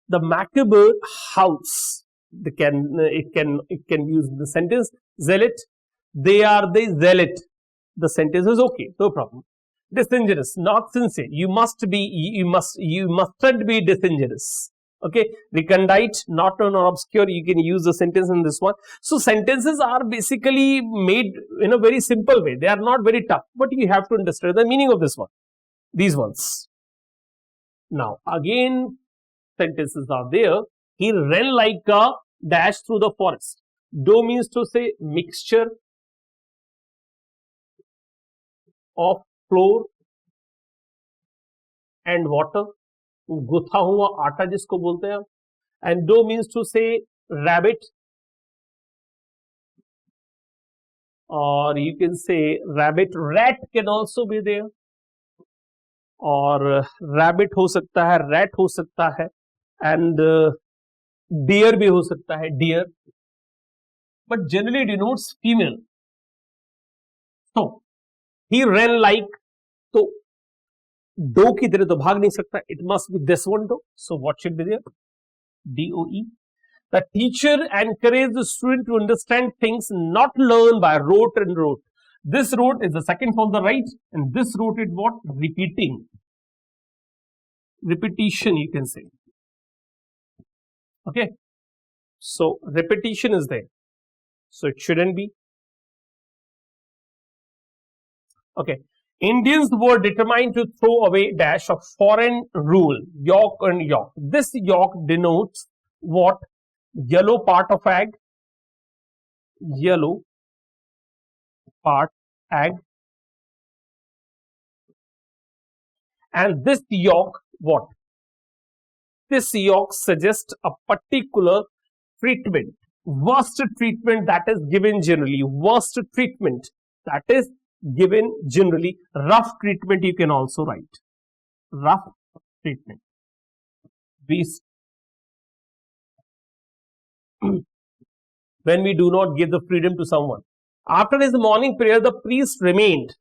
the macabre house. It can use the sentence. Zealot. They are the zealot. The sentence is okay, no problem. Disingenuous, not sincere. You mustn't be disingenuous. Okay. Recondite, not known or obscure. You can use the sentence in this one. So sentences are basically made in a very simple way. They are not very tough, but you have to understand the meaning of this one. These ones. Now again, sentences are there. He ran like a dash through the forest. Dough means to say mixture of flour and water. गुथा हुआ आटा जिसको बोलते हैं. And dough means to say rabbit, or you can say rabbit. Rat can also be there, और rabbit हो सकता है, rat हो सकता है, and deer भी हो सकता है, deer, but generally denotes female. So he ran like, तो डो की तरह तो भाग नहीं सकता. It must be this one dough. So what should be there? DOE. The teacher encouraged the student to understand things not learned by rote and rote. This rote is the second from the right, and this rote is what? Repeating. Repetition, you can say. Okay. So repetition is there. So it shouldn't be. Okay. Indians were determined to throw away dash of foreign rule, yolk and yolk. This yolk denotes what? Yellow part of egg. Yellow part egg. And this yolk, what? This yolk suggests a particular treatment. Worst treatment that is given generally. Worst treatment that is given generally. Rough treatment you can also write. Rough treatment. When we do not give the freedom to someone. After his morning prayer, the priest remained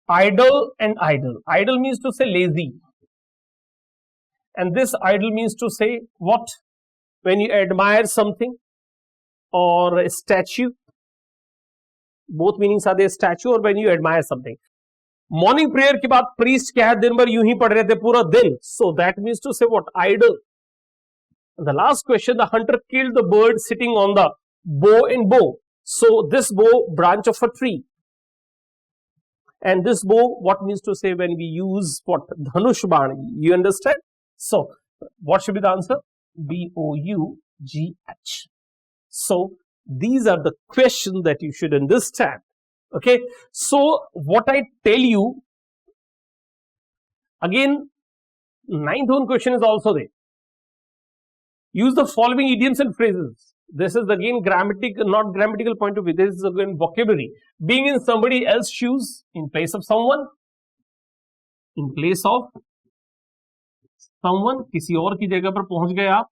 idle and idle. Idle means to say lazy. And this idle means to say what? When you admire something or a statue. Both meanings are there, statue or when you admire something. Morning prayer के बाद priest क्या है, दिन भर यूं ही पढ़ रहे थे पूरा दिन. So that means to say what? Idle. And the last question, the hunter killed the bird sitting on the bow and bow. So this bow, branch of a tree. And this bow, what means to say when we use what? Dhanush Baan. You understand? So what should be the answer? B-O-U-G-H. So these are the questions that you should understand. Okay. So what I tell you, again, 9th one question is also there. Use the following idioms and phrases. This is again grammatical, not grammatical point of view. This is again vocabulary. Being in somebody else's shoes, in place of someone, in place of someone, किसी और की जगह पर पहुंच गए आप.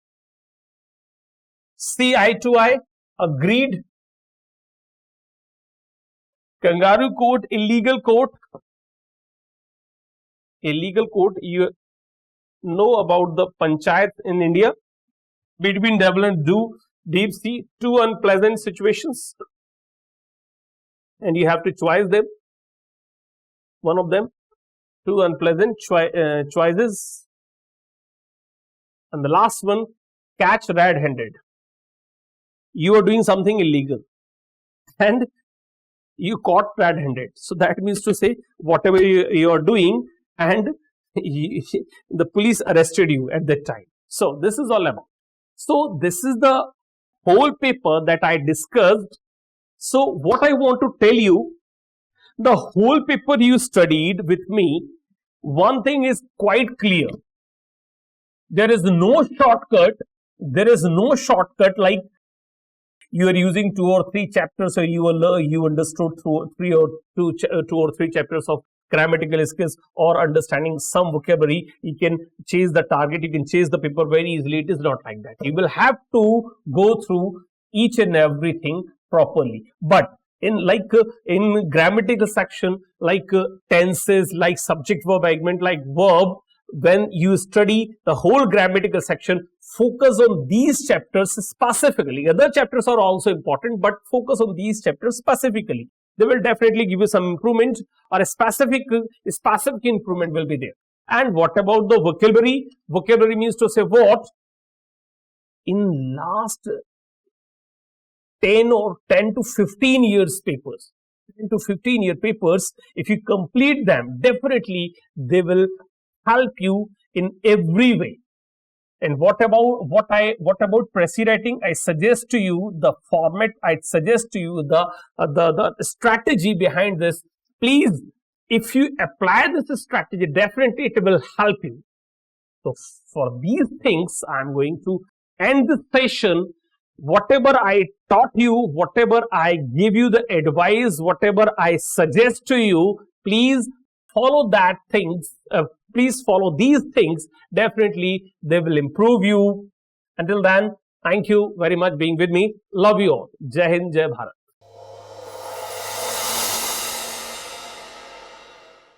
See eye to eye, agreed. Kangaroo court, illegal court. Illegal court, you know about the panchayat in India. Between devil and deep sea, two unpleasant situations. And you have to choose them. One of them, two unpleasant choices. And the last one, catch red-handed. You are doing something illegal and you caught red-handed. So that means to say whatever you are doing and the police arrested you at that time. So this is all about. So this is the whole paper that I discussed. So what I want to tell you, the whole paper you studied with me, one thing is quite clear. There is no shortcut. There is no shortcut like you are using 2 or 3 chapters, or you understood through 2 or 3 chapters of grammatical skills or understanding some vocabulary. You can chase the target. You can chase the paper very easily. It is not like that. You will have to go through each and everything properly. But in grammatical section, like tenses, like subject verb agreement, like verb, when you study the whole grammatical section, focus on these chapters specifically. Other chapters are also important, but focus on these chapters specifically. They will definitely give you some improvement, or a specific improvement will be there. And what about the vocabulary? Vocabulary means to say what? In last 10 to 15 years papers, 10 to 15 year papers, if you complete them, definitely they will help you in every way. And what about Prezi writing? I suggest to you the format. I suggest to you the strategy behind this. Please, if you apply this strategy, definitely it will help you. So for these things, I am going to end this session. Whatever I taught you, whatever I give you the advice, whatever I suggest to you, please follow that things. Please follow these things. Definitely they will improve you. Until then, thank you very much being with me. Love you all. Jai Hind, Jai Bharat.